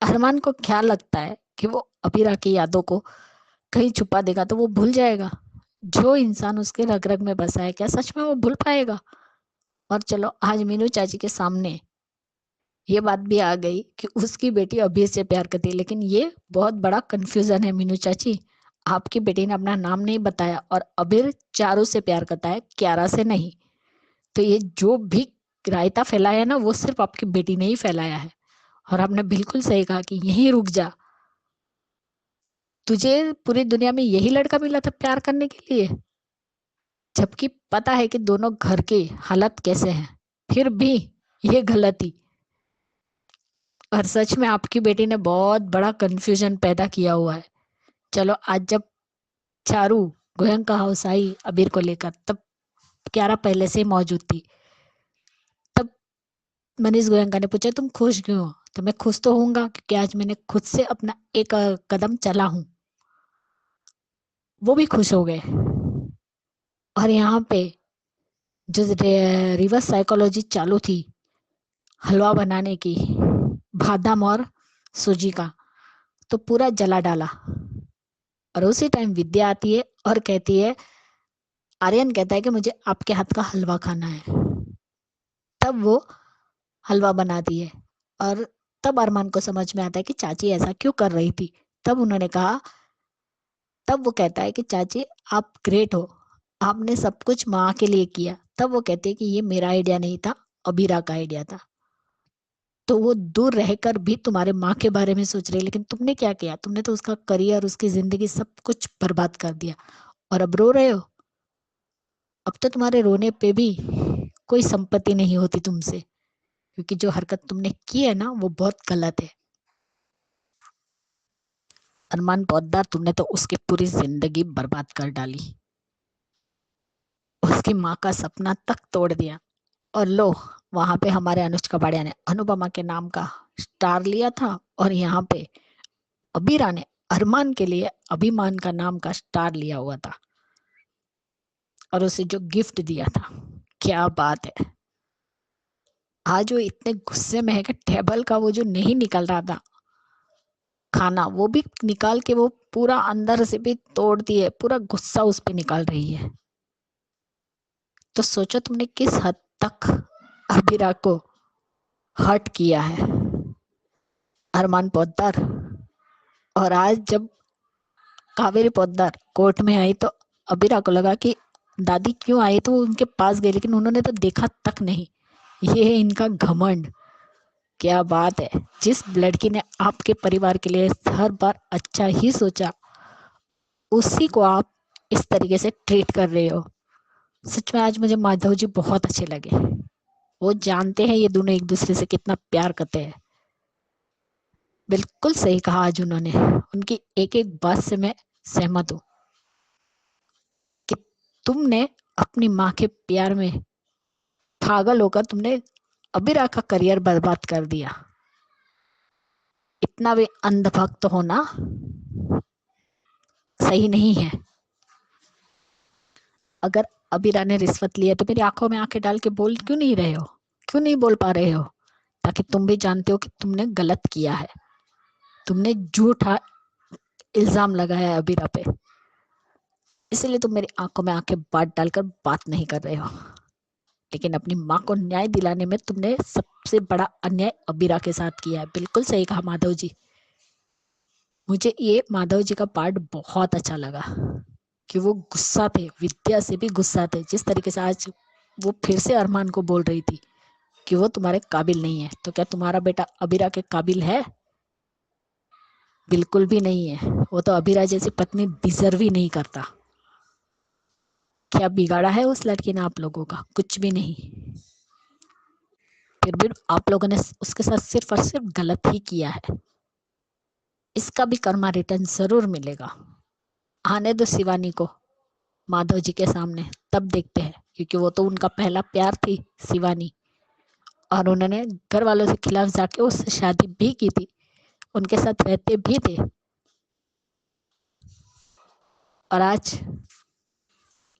अरमान को क्या लगता है कि वो अबीरा की यादों को कहीं छुपा देगा तो वो भूल जाएगा? जो इंसान उसके रग रग में बसा है, क्या सच में वो भूल पाएगा? और चलो आज मीनू चाची के सामने ये बात भी आ गई कि उसकी बेटी अबीर से प्यार करती है, लेकिन ये बहुत बड़ा कंफ्यूजन है मीनू चाची। आपकी बेटी ने अपना नाम नहीं बताया और अबीर चारों से प्यार करता है, क्यारा से नहीं। तो ये जो भी रायता फैलाया है ना, वो सिर्फ आपकी बेटी ने ही फैलाया है। और आपने बिल्कुल सही कहा कि यहीं रुक जा, तुझे पूरी दुनिया में यही लड़का मिला था प्यार करने के लिए, जबकि पता है कि दोनों घर के हालत कैसे हैं, फिर भी ये गलती। और सच में आपकी बेटी ने बहुत बड़ा कंफ्यूजन पैदा किया हुआ है। चलो आज जब चारू गोयंका का हाउस आई अबीर को लेकर, तब क्यारा पहले से ही मौजूद थी। तब मनीष गोयंका ने पूछा तुम खुश क्यों हो? तो मैं खुश तो होऊंगा क्योंकि आज मैंने खुद से अपना एक कदम चला हूं। वो भी खुश हो गए। और यहाँ पे जो रिवर्स साइकोलॉजी चालू थी हलवा बनाने की, बादाम और सूजी का, तो पूरा जला डाला। और उसी टाइम विद्या आती है और कहती है, आर्यन कहता है कि मुझे आपके हाथ का हलवा खाना है। तब वो हलवा बनाती है और तब अरमान को समझ में आता है कि चाची ऐसा क्यों कर रही थी। तब वो कहता है कि चाची आप ग्रेट हो, आपने सब कुछ माँ के लिए किया। तब वो कहती है कि ये मेरा आइडिया नहीं था, अबीरा का आइडिया था। तो वो दूर रहकर भी तुम्हारे माँ के बारे में सोच रही है, लेकिन तुमने क्या किया? तुमने तो उसका करियर, उसकी जिंदगी सब कुछ बर्बाद कर दिया और अब रो रहे हो। अब तो तुम्हारे रोने पे भी कोई संपत्ति नहीं होती तुमसे, क्योंकि जो हरकत तुमने की है ना वो बहुत गलत है। अरमान पौद्दार, तुमने तो उसकी पूरी जिंदगी बर्बाद कर डाली, उसकी माँ का सपना तक तोड़ दिया। और लो, वहां पे हमारे अनुज कबाड़िया ने अनुपमा के नाम का स्टार लिया था और यहाँ पे अबीरा ने अरमान के लिए अभिमान का नाम का स्टार लिया हुआ था और उसे जो गिफ्ट दिया था, क्या बात है। आज वो इतने गुस्से में है कि टेबल का वो जो नहीं निकल रहा था खाना, वो भी निकाल के वो पूरा अंदर से भी तोड़ दिए, पूरा गुस्सा उस पे निकाल रही है। तो सोचो तुमने किस हद तक अबीरा को हर्ट किया है, अरमान पोद्दार। और आज जब कावेरी पोद्दार कोर्ट में आई तो अबीरा को लगा कि दादी क्यों आई, तो वो उनके पास गई, लेकिन उन्होंने तो देखा तक नहीं। ये है इनका घमंड। क्या बात है, जिस लड़की ने आपके परिवार के लिए हर बार अच्छा ही सोचा, उसी को आप इस तरीके से ट्रीट कर रहे हो। सच में आज मुझे माधव जी बहुत अच्छे लगे। वो जानते हैं ये दोनों एक दूसरे से कितना प्यार करते हैं। बिल्कुल सही कहा आज उन्होंने, उनकी एक एक बात से मैं सहमत हूँ कि तुमने अपनी माँ के प्यार में पागल होकर तुमने अबीरा का करियर बर्बाद कर दिया। इतना भी अंधभक्त होना सही नहीं है। अगर अबीरा ने रिश्वत ली है तो मेरी आंखों में आंखें डाल के बोल क्यों नहीं रहे हो, क्यों नहीं बोल पा रहे हो? ताकि तुम भी जानते हो कि तुमने गलत किया है, तुमने झूठा इल्जाम लगाया है अबीरा पे, इसलिए तुम मेरी आंखों में आंखें बात डालकर बात नहीं कर रहे हो। लेकिन अपनी माँ को न्याय दिलाने में तुमने सबसे बड़ा अन्याय अबीरा के साथ किया है। बिल्कुल सही कहा माधव जी। मुझे ये माधव जी का पार्ट बहुत अच्छा लगा कि वो गुस्सा थे, विद्या से भी गुस्सा थे। जिस तरीके से आज वो फिर से अरमान को बोल रही थी कि वो तुम्हारे काबिल नहीं है, तो क्या तुम्हारा बेटा अबीरा के काबिल है? बिल्कुल भी नहीं है। वो तो अबीरा जैसी पत्नी डिजर्व ही नहीं करता। क्या बिगाड़ा है उस लड़की ने आप लोगों का? कुछ भी नहीं। फिर भी आप लोगों ने उसके साथ सिर्फ और सिर्फ गलत ही किया है। इसका भी कर्मा रिटर्न जरूर मिलेगा। आने दो शिवानी को माधव जी के सामने, तब देखते हैं, क्योंकि वो तो उनका पहला प्यार थी शिवानी, और उन्होंने घर वालों के खिलाफ जाके उससे शादी भी की थी, उनके साथ रहते भी थे। और आज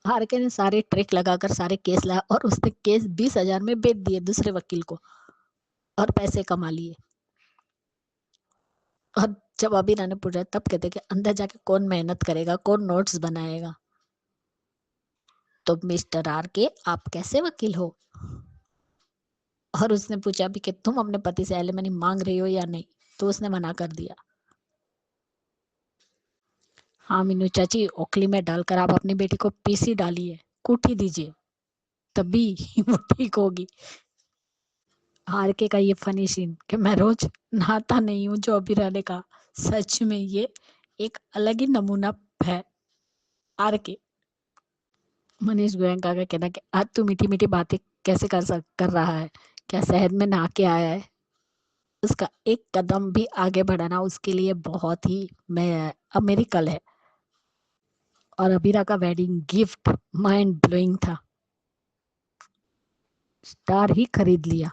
हार के ने सारे ट्रिक लगाकर सारे केस लाया और उसने केस 20,000 में बेच दिए दूसरे वकील को और पैसे कमा लिए। और जब अबीरा ने पूछा तब कहते कि अंदर जाके कौन मेहनत करेगा, कौन नोट्स बनाएगा? तो मिस्टर आर के, आप कैसे वकील हो? और उसने पूछा भी कि तुम अपने पति से एलिमनी मांग रही हो या नहीं, तो उसने मना कर दिया। हाँ मीनू चाची, ओखली में डालकर आप अपनी बेटी को पीसी डालिए, कूटी दीजिए, तभी वो ठीक होगी। हार के का ये फनी सीन कि मैं रोज नहाता नहीं हूँ, जो अबीरा ने कहा, सच में ये एक अलग ही नमूना है। आर के मनीष गोयंका का कहना कि आज तू मीठी मीठी बातें कैसे कर रहा है, क्या शहर में नहा के आया है? उसका एक कदम भी आगे बढ़ाना उसके लिए बहुत ही अमेरिकल है। और अबीरा का वेडिंग गिफ्ट माइंड ब्लोइंग था, स्टार ही खरीद लिया।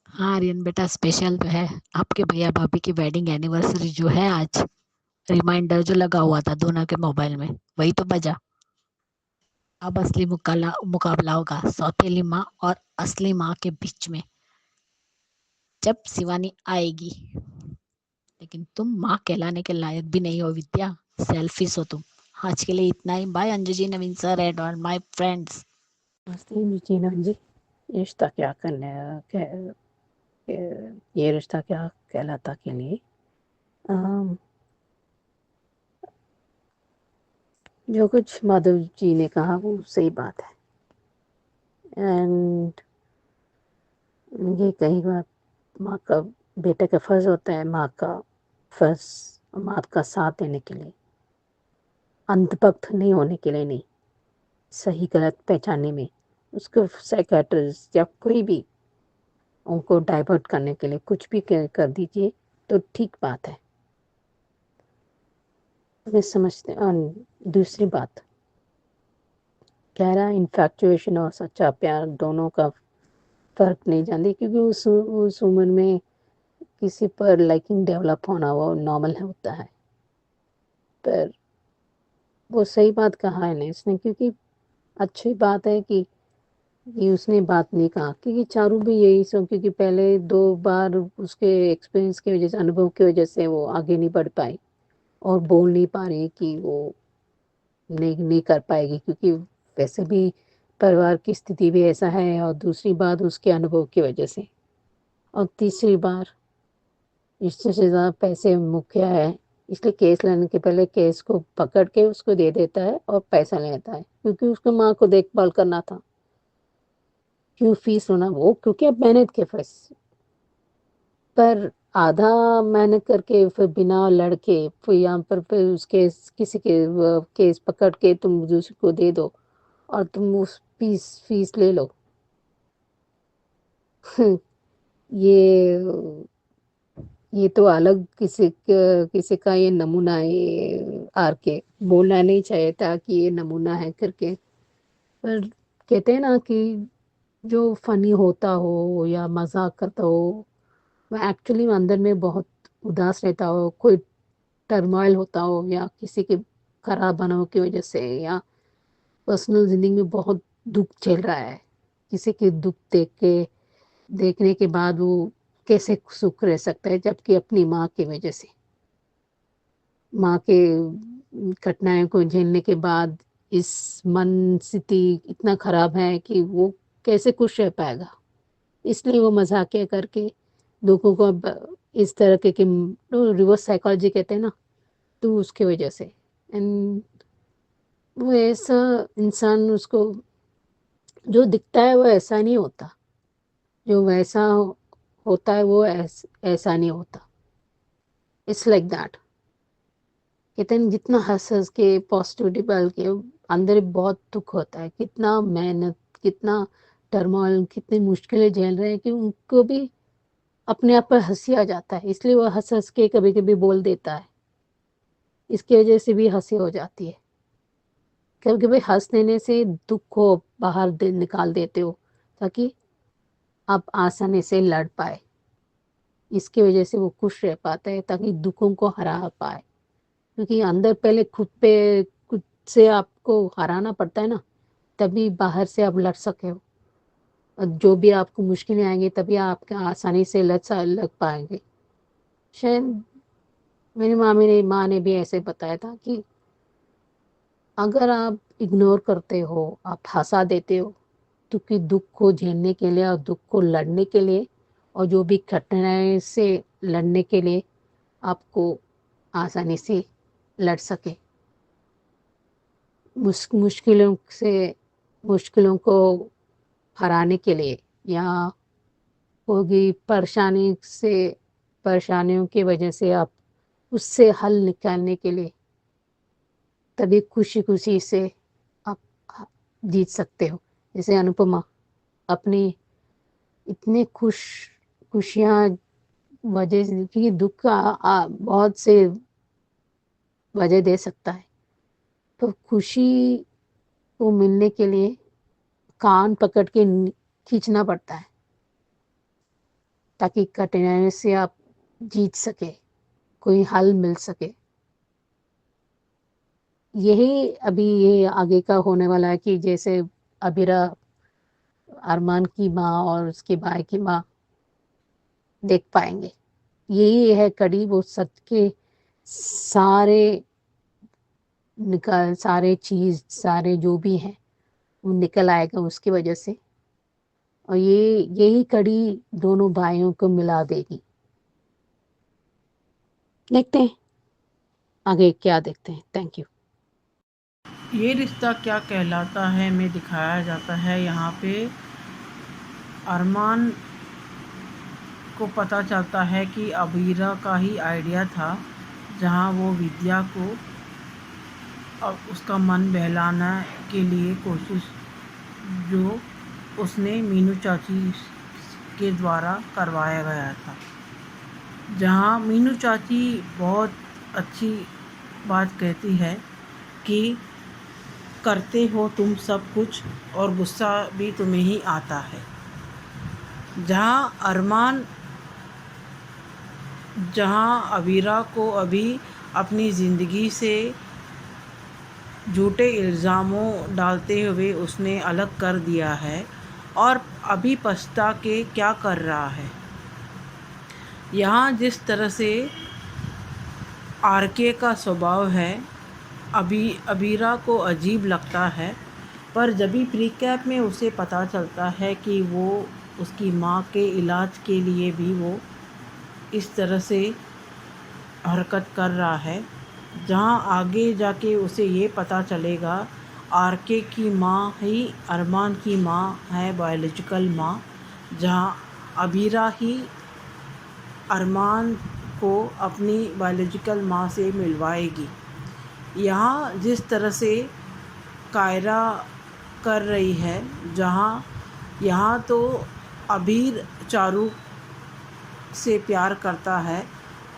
हाँ आर्यन बेटा, स्पेशल तो है, आपके भैया भाभी की वेडिंग एनिवर्सरी जो है आज, रिमाइंडर जो लगा हुआ था दोनों के मोबाइल में, वही तो बजा। अब असली मुकाबला होगा सौतेली माँ और असली माँ के बीच में, जब शिवानी आएगी। लेकिन तुम माँ कहलाने के लायक भी नहीं हो विद्या, सेल्फिश हो तुम। आज के लिए इतना ही। Bye Anju ji, Naveen sir and all my friends. नमस्ते जी, नवीन जी। रिश्ता क्या करने कि ये रिश्ता क्या कहलाता के लिए अम, जो कुछ माधव जी ने कहा वो सही बात है। एंड ये कई बार माँ का बेटे का फर्ज होता है, माँ का फर्ज माँ का साथ देने के लिए, अंधभक्त नहीं होने के लिए नहीं, सही गलत पहचानने में उसको साइकेट्रिस्ट या कोई भी उनको डाइवर्ट करने के लिए कुछ भी कर दीजिए तो ठीक बात है, मैं समझते। और दूसरी बात, गहरा इन्फैक्चुएशन और सच्चा प्यार दोनों का फर्क नहीं जानती, क्योंकि उस उम्र में किसी पर लाइकिंग डेवलप होना वो नॉर्मल होता है। पर वो सही बात कहा है ना इसने, क्योंकि अच्छी बात है कि ये उसने बात नहीं कहा, क्योंकि चारों भी यही सब, क्योंकि पहले 2 बार उसके एक्सपीरियंस की वजह से, अनुभव की वजह से वो आगे नहीं बढ़ पाई और बोल नहीं पा रही कि वो नहीं कर पाएगी, क्योंकि वैसे भी परिवार की स्थिति भी ऐसा है, और दूसरी बात उसके अनुभव की वजह से, और तीसरी बार इससे ज़्यादा पैसे मुख्य है, इसलिए केस लेने के पहले केस को पकड़ के उसको दे देता है और पैसा लेता है, क्योंकि उसको माँ को देखभाल करना था। क्यों फीस होना वो, क्योंकि अब मेहनत के फीस पर आधा मेहनत करके फिर बिना लड़के फिर यहाँ पर फिर उसके किसी के केस पकड़ के तुम दूसरे को दे दो और तुम उस फीस ले लो। ये ये तो अलग किसी का ये नमूना है, ये आर के बोलना नहीं चाहिए था कि ये नमूना है करके। पर कहते हैं ना कि जो फनी होता हो या मजाक करता हो वो एक्चुअली अंदर में बहुत उदास रहता हो, कोई टर्मोइल होता हो, या किसी के खराब बनाव की वजह से, या पर्सनल जिंदगी में बहुत दुख झेल रहा है, किसी के दुख देखने के बाद वो कैसे सुख रह सकता है, जबकि अपनी माँ की वजह से, माँ के कठिनाइयों को झेलने के बाद इस मन स्थिति इतना खराब है कि वो कैसे खुश रह पाएगा। इसलिए वो मजाकिया करके लोगों को अब इस तरह के कि रिवर्स साइकोलॉजी कहते हैं ना, तो उसकी वजह से एंड वो ऐसा इंसान, उसको जो दिखता है वो ऐसा नहीं होता, जो वैसा होता है वो ऐसा नहीं होता। It's like that. कहते हैं जितना हंस हंस के पॉजिटिविटी डाल के अंदर बहुत दुख होता है, कितना मेहनत, कितना टर्मोइल, कितनी मुश्किलें झेल रहे हैं कि उनको भी अपने आप पर हंसी आ जाता है, इसलिए वो हंस हंस के कभी कभी बोल देता है, इसकी वजह से भी हंसी हो जाती है। कभी कभी हंस देने से दुख को बाहर निकाल देते हो ताकि आप आसानी से लड़ पाए, इसकी वजह से वो खुश रह पाता है ताकि दुखों को हरा पाए, क्योंकि अंदर पहले खुद से आपको हराना पड़ता है ना, तभी बाहर से आप लड़ सके हो, और जो भी आपको मुश्किलें आएंगी तभी आप आसानी से लग पाएंगे। शायद मेरी माँ ने भी ऐसे बताया था कि अगर आप इग्नोर करते हो, आप हंसा देते हो, क्योंकि दुख को झेलने के लिए और दुख को लड़ने के लिए और जो भी कठिनाई से लड़ने के लिए आपको आसानी से लड़ सके, मुश्किलों को हराने के लिए, या होगी परेशानियों की वजह से आप उससे हल निकालने के लिए, तभी खुशी खुशी से आप जीत सकते हो। जैसे अनुपमा अपनी इतने खुशियाँ वजह से, क्योंकि दुख का बहुत से वजह दे सकता है, तो खुशी को मिलने के लिए कान पकड़ के खींचना पड़ता है ताकि कठिनाई से आप जीत सके, कोई हल मिल सके। यही अभी ये आगे का होने वाला है कि जैसे अबीरा अरमान की माँ और उसके भाई की माँ देख पाएंगे, यही है कड़ी, वो सच के सारे चीज सारे जो भी हैं वो निकल आएगा उसकी वजह से। और यही कड़ी दोनों भाइयों को मिला देगी। देखते हैं आगे क्या देखते हैं। Thank you. ये रिश्ता क्या कहलाता है में दिखाया जाता है। यहाँ पे अरमान को पता चलता है कि अबीरा का ही आइडिया था, जहाँ वो विद्या को उसका मन बहलाने के लिए कोशिश जो उसने मीनू चाची के द्वारा करवाया गया था, जहाँ मीनू चाची बहुत अच्छी बात कहती है कि करते हो तुम सब कुछ और गुस्सा भी तुम्हें ही आता है। जहाँ अबीरा को अभी अपनी ज़िंदगी से झूठे इल्ज़ामों डालते हुए उसने अलग कर दिया है और अभी पछता के क्या कर रहा है। यहाँ जिस तरह से आरके का स्वभाव है अबीरा को अजीब लगता है, पर जब भी प्री कैप में उसे पता चलता है कि वो उसकी माँ के इलाज के लिए भी वो इस तरह से हरकत कर रहा है, जहाँ आगे जाके उसे ये पता चलेगा आरके की माँ ही अरमान की माँ है, बायोलॉजिकल माँ, जहाँ अबीरा ही अरमान को अपनी बायोलॉजिकल माँ से मिलवाएगी। यहाँ जिस तरह से कायरा कर रही है, जहाँ यहाँ तो अबीर चारू से प्यार करता है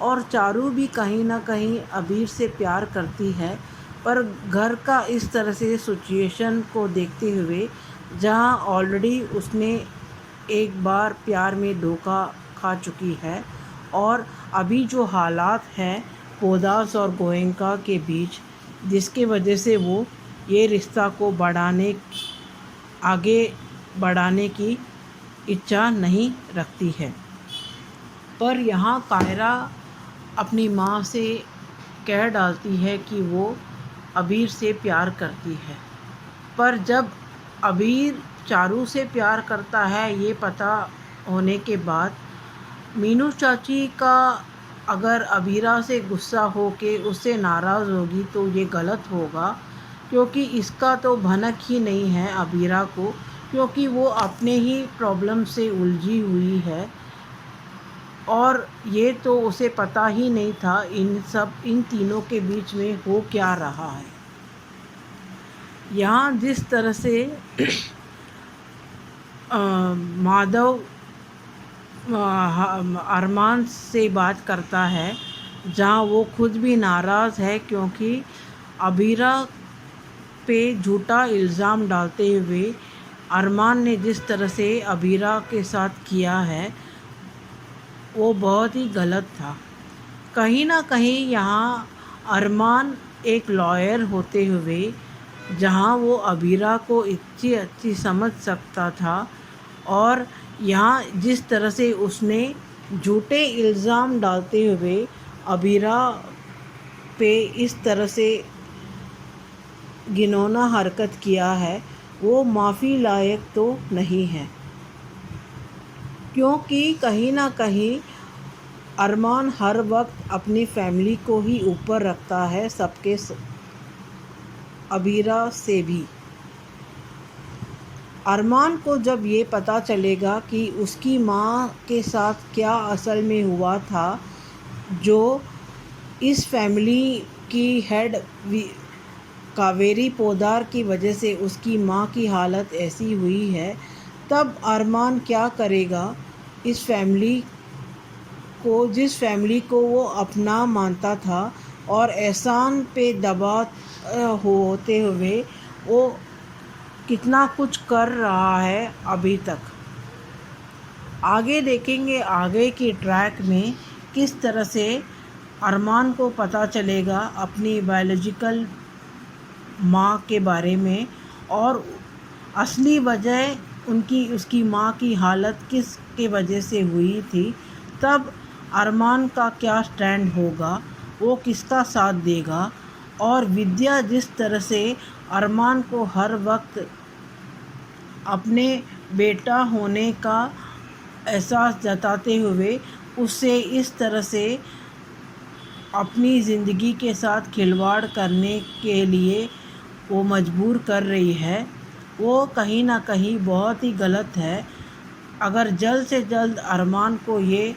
और चारू भी कहीं ना कहीं अबीर से प्यार करती है, पर घर का इस तरह से सिचुएशन को देखते हुए, जहाँ ऑलरेडी उसने एक बार प्यार में धोखा खा चुकी है और अभी जो हालात हैं पोदास और गोयनका के बीच, जिसके वजह से वो ये रिश्ता को आगे बढ़ाने की इच्छा नहीं रखती है। पर यहाँ कायरा अपनी माँ से कह डालती है कि वो अबीर से प्यार करती है, पर जब अबीर चारू से प्यार करता है ये पता होने के बाद मीनू चाची का अगर अबीरा से गुस्सा हो के उससे नाराज़ होगी तो ये गलत होगा, क्योंकि इसका तो भनक ही नहीं है अबीरा को, क्योंकि वो अपने ही प्रॉब्लम से उलझी हुई है और ये तो उसे पता ही नहीं था इन तीनों के बीच में हो क्या रहा है। यहाँ जिस तरह से माधव अरमान से बात करता है, जहाँ वो खुद भी नाराज़ है क्योंकि अबीरा पे झूठा इल्ज़ाम डालते हुए अरमान ने जिस तरह से अबीरा के साथ किया है वो बहुत ही गलत था। कहीं ना कहीं यहाँ अरमान एक लॉयर होते हुए, जहाँ वो अबीरा को इतनी अच्छी समझ सकता था, और यहाँ जिस तरह से उसने झूठे इल्ज़ाम डालते हुए अबीरा पे इस तरह से घिनौना हरकत किया है, वो माफ़ी लायक तो नहीं है, क्योंकि कहीं ना कहीं अरमान हर वक्त अपनी फैमिली को ही ऊपर रखता है सबके अबीरा से भी। अरमान को जब ये पता चलेगा कि उसकी माँ के साथ क्या असल में हुआ था, जो इस फैमिली की हेड कावेरी पोदार की वजह से उसकी माँ की हालत ऐसी हुई है, तब अरमान क्या करेगा इस फैमिली को, जिस फैमिली को वो अपना मानता था और एहसान पे दबाव होते हुए वो कितना कुछ कर रहा है अभी तक। आगे देखेंगे आगे की ट्रैक में किस तरह से अरमान को पता चलेगा अपनी बायोलॉजिकल माँ के बारे में और असली वजह उसकी माँ की हालत किस के वजह से हुई थी। तब अरमान का क्या स्टैंड होगा, वो किसका साथ देगा, और विद्या जिस तरह से अरमान को हर वक्त अपने बेटा होने का एहसास जताते हुए उसे इस तरह से अपनी ज़िंदगी के साथ खिलवाड़ करने के लिए वो मजबूर कर रही है, वो कहीं ना कहीं बहुत ही गलत है। अगर जल्द से जल्द अरमान को ये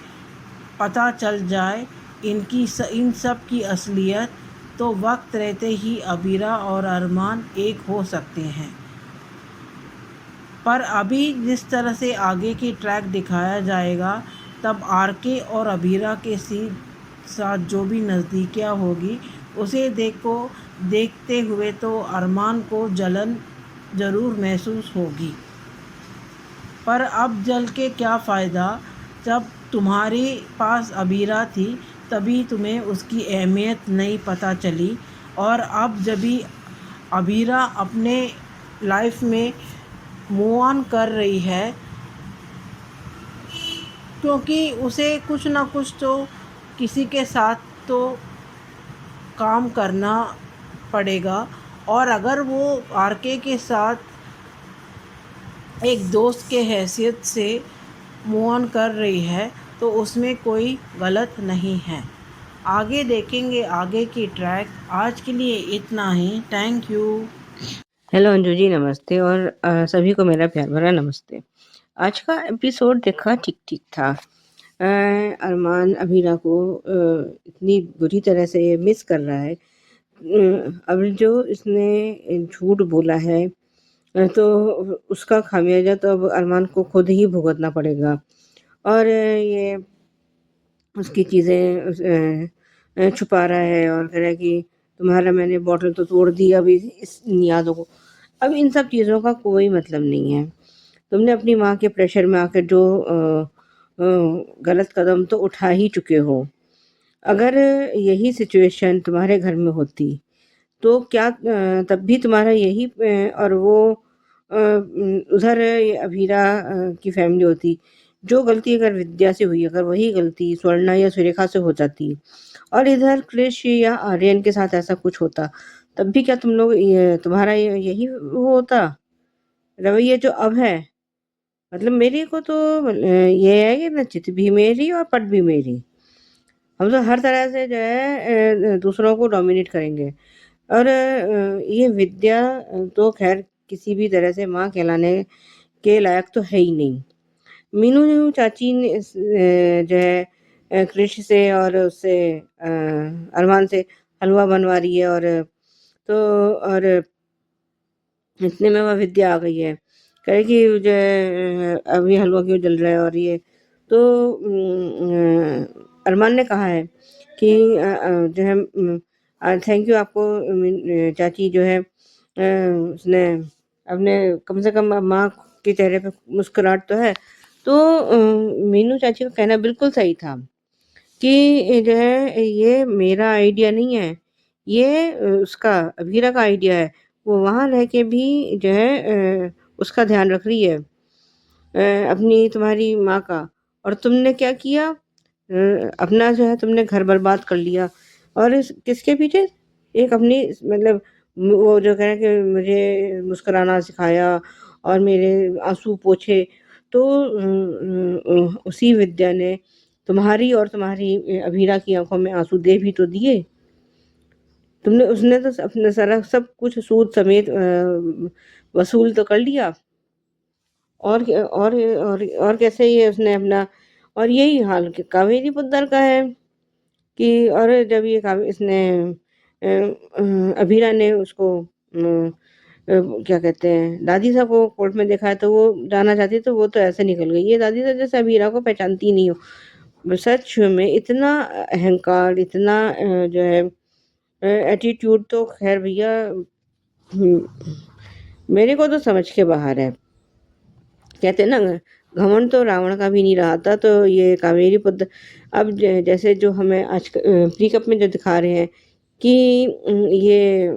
पता चल जाए इन सब की असलियत, तो वक्त रहते ही अबीरा और अरमान एक हो सकते हैं। पर अभी जिस तरह से आगे की ट्रैक दिखाया जाएगा, तब आरके और अबीरा के साथ जो भी नज़दीकियाँ होगी, उसे देखते हुए तो अरमान को जलन ज़रूर महसूस होगी। पर अब जल के क्या फ़ायदा, जब तुम्हारे पास अबीरा थी तभी तुम्हें उसकी अहमियत नहीं पता चली, और अब जभी अबीरा अपने लाइफ में मूव ऑन कर रही है, क्योंकि उसे कुछ ना कुछ तो किसी के साथ तो काम करना पड़ेगा। और अगर वो आरके के साथ एक दोस्त के हैसियत से मूव ऑन कर रही है, तो उसमें कोई गलत नहीं है। आगे देखेंगे आगे की ट्रैक। आज के लिए इतना ही। Thank you. Hello Anju ji, नमस्ते। और सभी को मेरा प्यार भरा नमस्ते। आज का एपिसोड देखा, ठीक ठीक था। अरमान अबीरा को इतनी बुरी तरह से मिस कर रहा है। अब जो इसने झूठ बोला है, तो उसका खामियाजा तो अब अरमान को खुद ही भुगतना पड़ेगा। और ये उसकी चीज़ें छुपा रहा है और कह रहा है कि तुम्हारा मैंने बॉटल तो तोड़ दी, अब इस यादों को। अब इन सब चीज़ों का कोई मतलब नहीं है। तुमने अपनी माँ के प्रेशर में आकर जो गलत कदम तो उठा ही चुके हो। अगर यही सिचुएशन तुम्हारे घर में होती, तो क्या तब भी तुम्हारा यही और वो उधर ये अबीरा की फैमिली होती। जो गलती अगर विद्या से हुई, अगर वही गलती स्वर्णा या सुरेखा से हो जाती, और इधर क्रिश या आर्यन के साथ ऐसा कुछ होता, तब भी क्या तुम लोग तुम्हारा यही वो होता रवैया जो अब है। मतलब मेरे को तो ये है कि न चित भी मेरी और पट भी मेरी। हम तो हर तरह से जो है दूसरों को डोमिनेट करेंगे। और ये विद्या तो खैर किसी भी तरह से माँ कहलाने के लायक तो है ही नहीं। मीनू चाची ने जो है कृषि से और उससे अरमान से हलवा बनवा रही है, और तो और इतने में वह विद्या आ गई है, कह रही कि जो है अभी हलवा क्यों जल रहा है। और ये तो अरमान ने कहा है कि जो है थैंक यू आपको चाची, जो है उसने अपने कम से कम माँ के चेहरे पे मुस्कुराहट तो है। तो मीनू चाची का कहना बिल्कुल सही था कि जो है ये मेरा आइडिया नहीं है, ये उसका अबीरा का आइडिया है। वो वहाँ रह के भी जो है उसका ध्यान रख रही है, अपनी तुम्हारी माँ का। और तुमने क्या किया, अपना जो है तुमने घर बर्बाद कर लिया। और इस किसके पीछे, एक अपनी मतलब वो जो कह रहे कि मुझे मुस्कुराना सिखाया और मेरे आंसू पोंछे। तो उसी विद्या ने तुम्हारी और तुम्हारी अबीरा की आंखों में आंसू दे भी तो दिए। तुमने उसने तो अपना सारा सब कुछ सूद समेत वसूल तो कर लिया। और कैसे ये उसने अपना, और यही हाल कावेरी पुत्तर का है कि और जब ये इसने अबीरा ने उसको क्या कहते हैं दादी साहब को कोर्ट में देखा है, तो वो जाना चाहती, तो वो तो ऐसे निकल गई। ये दादी साहब जैसे अबीरा को पहचानती नहीं हो। सच में इतना अहंकार, इतना जो है एटीट्यूड तो खैर भैया मेरे को तो समझ के बाहर है। कहते हैं ना, घमंड तो रावण का भी नहीं रहा था। तो ये कावेरी पुत्र अब जैसे जो हमें आज प्रीकप में जो दिखा रहे हैं कि ये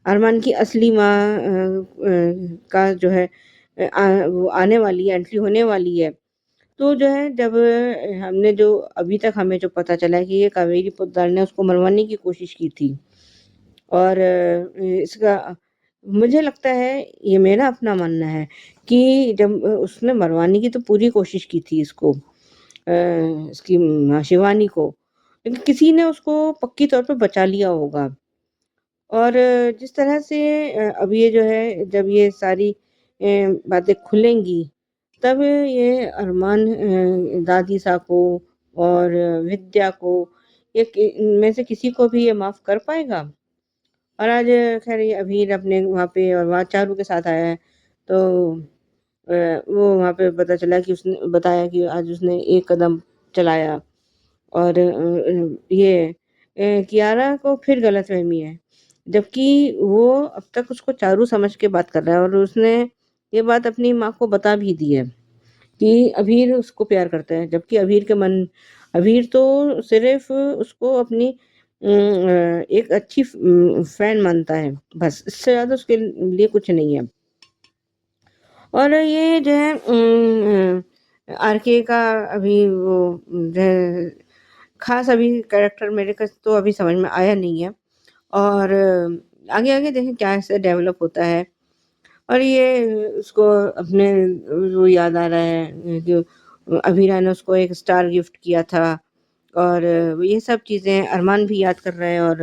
अरमान की असली माँ का जो है वो आने वाली है, एंट्री होने वाली है। तो जो है जब हमने जो अभी तक हमें जो पता चला है कि ये कावेरी पुत्र ने उसको मरवाने की कोशिश की थी, और इसका मुझे लगता है, ये मेरा अपना मानना है, कि जब उसने मरवाने की तो पूरी कोशिश की थी इसको, इसकी शिवानी को, लेकिन किसी ने उसको पक्की तौर पे बचा लिया होगा। और जिस तरह से अब ये जो है, जब ये सारी बातें खुलेंगी, तब ये अरमान दादी सा को और विद्या को, ये इनमें से किसी को भी ये माफ़ कर पाएगा? और आज खैर ये अभीर अपने वहाँ पे और वहाँ चारू के साथ आया है, तो वो वहाँ पे पता चला कि उसने बताया कि आज उसने एक कदम चलाया। और ये कियारा को फिर गलतफ़हमी है, जबकि वो अब तक उसको चारू समझ के बात कर रहा है, और उसने ये बात अपनी माँ को बता भी दी है कि अभीर उसको प्यार करता है, जबकि अभीर तो सिर्फ़ उसको अपनी एक अच्छी फ्रेंड मानता है, बस इससे ज़्यादा उसके लिए कुछ नहीं है। और ये जो है आरके का अभी वो जो है ख़ास अभी कैरेक्टर मेरे को तो अभी समझ में आया नहीं है, और आगे-आगे देखें क्या ऐसे डेवलप होता है। और ये उसको अपने वो याद आ रहा है कि अभीरा ने उसको एक स्टार गिफ्ट किया था, और ये सब चीज़ें अरमान भी याद कर रहा है, और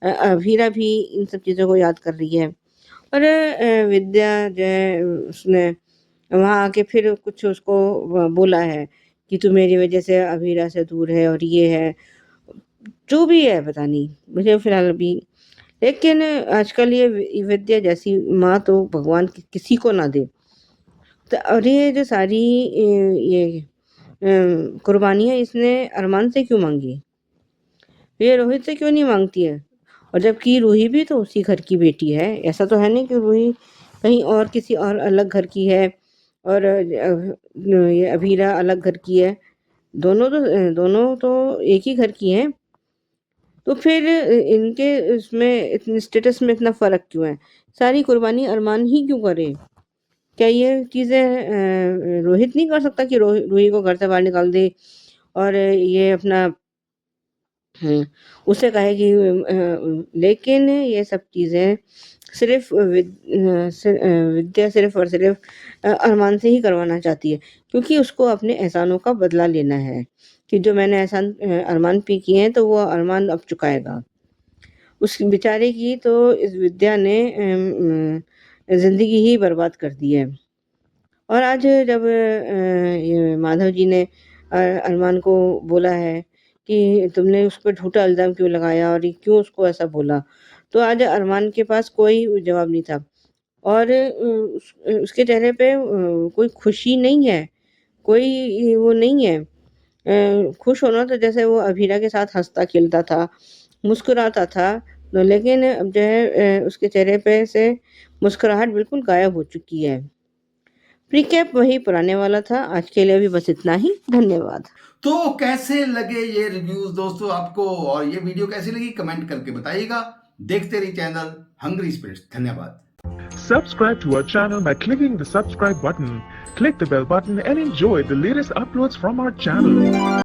अभीरा भी इन सब चीज़ों को याद कर रही है। और विद्या जो है उसने वहाँ आके फिर कुछ उसको बोला है कि तू मेरी वज़ह से अभीरा से दूर है, और ये है, जो भी है पता नहीं, मुझे फ़िलहाल अभी, लेकिन आजकल ये विद्या जैसी माँ तो भगवान किसी को ना दे। तो और ये जो सारी ये कुर्बानियाँ इसने अरमान से क्यों माँगी? ये रोहित से क्यों नहीं माँगती है? और जबकि रूही भी तो उसी घर की बेटी है। ऐसा तो है नहीं कि रूही कहीं और किसी और अलग घर की है, और ये अभीरा अलग घर की है। दोनों तो एक ही घर की हैं। तो फिर इनके इसमें इतने स्टेटस में इतना फ़र्क क्यों है? सारी कुर्बानी अरमान ही क्यों करे? क्या ये चीज़ें रोहित नहीं कर सकता कि रूही को घर से बाहर निकाल दे, और ये अपना उसे कहे कि लेकिन ये सब चीज़ें सिर्फ़ विद्या सिर्फ़ और सिर्फ़ अरमान से ही करवाना चाहती है, क्योंकि उसको अपने एहसानों का बदला लेना है, कि जो मैंने एहसान अरमान पे किए हैं, तो वो अरमान अब चुकाएगा। उस बेचारे की तो इस विद्या ने ज़िंदगी ही बर्बाद कर दी है। और आज जब ये माधव जी ने अरमान को बोला है कि तुमने उस पे झूठा इल्ज़ाम क्यों लगाया, और ये क्यों उसको ऐसा बोला? तो आज अरमान के पास कोई जवाब नहीं था, और उसके चेहरे पे कोई खुशी नहीं है, कोई वो नहीं है। खुश होना तो जैसे वो अभीरा के साथ हँसता-खेलता था, मुस्कुराता था, तो लेकिन अब जो है उसके चेहरे पे से मुस्कुराहट बिल्कुल गायब हो चुकी है। रिकैप वही पुराने वाला था। आज के लिए अभी बस इतना ही। धन्यवाद। तो कैसे लगे ये रिव्यूज दोस्तों आपको, और ये वीडियो कैसी लगी कमेंट करके बताइएगा। देखते रहिए चैनल हंग्री स्पिरिट्स। धन्यवाद। Subscribe to our channel by clicking the subscribe button. Click the bell button and enjoy the latest uploads from our channel.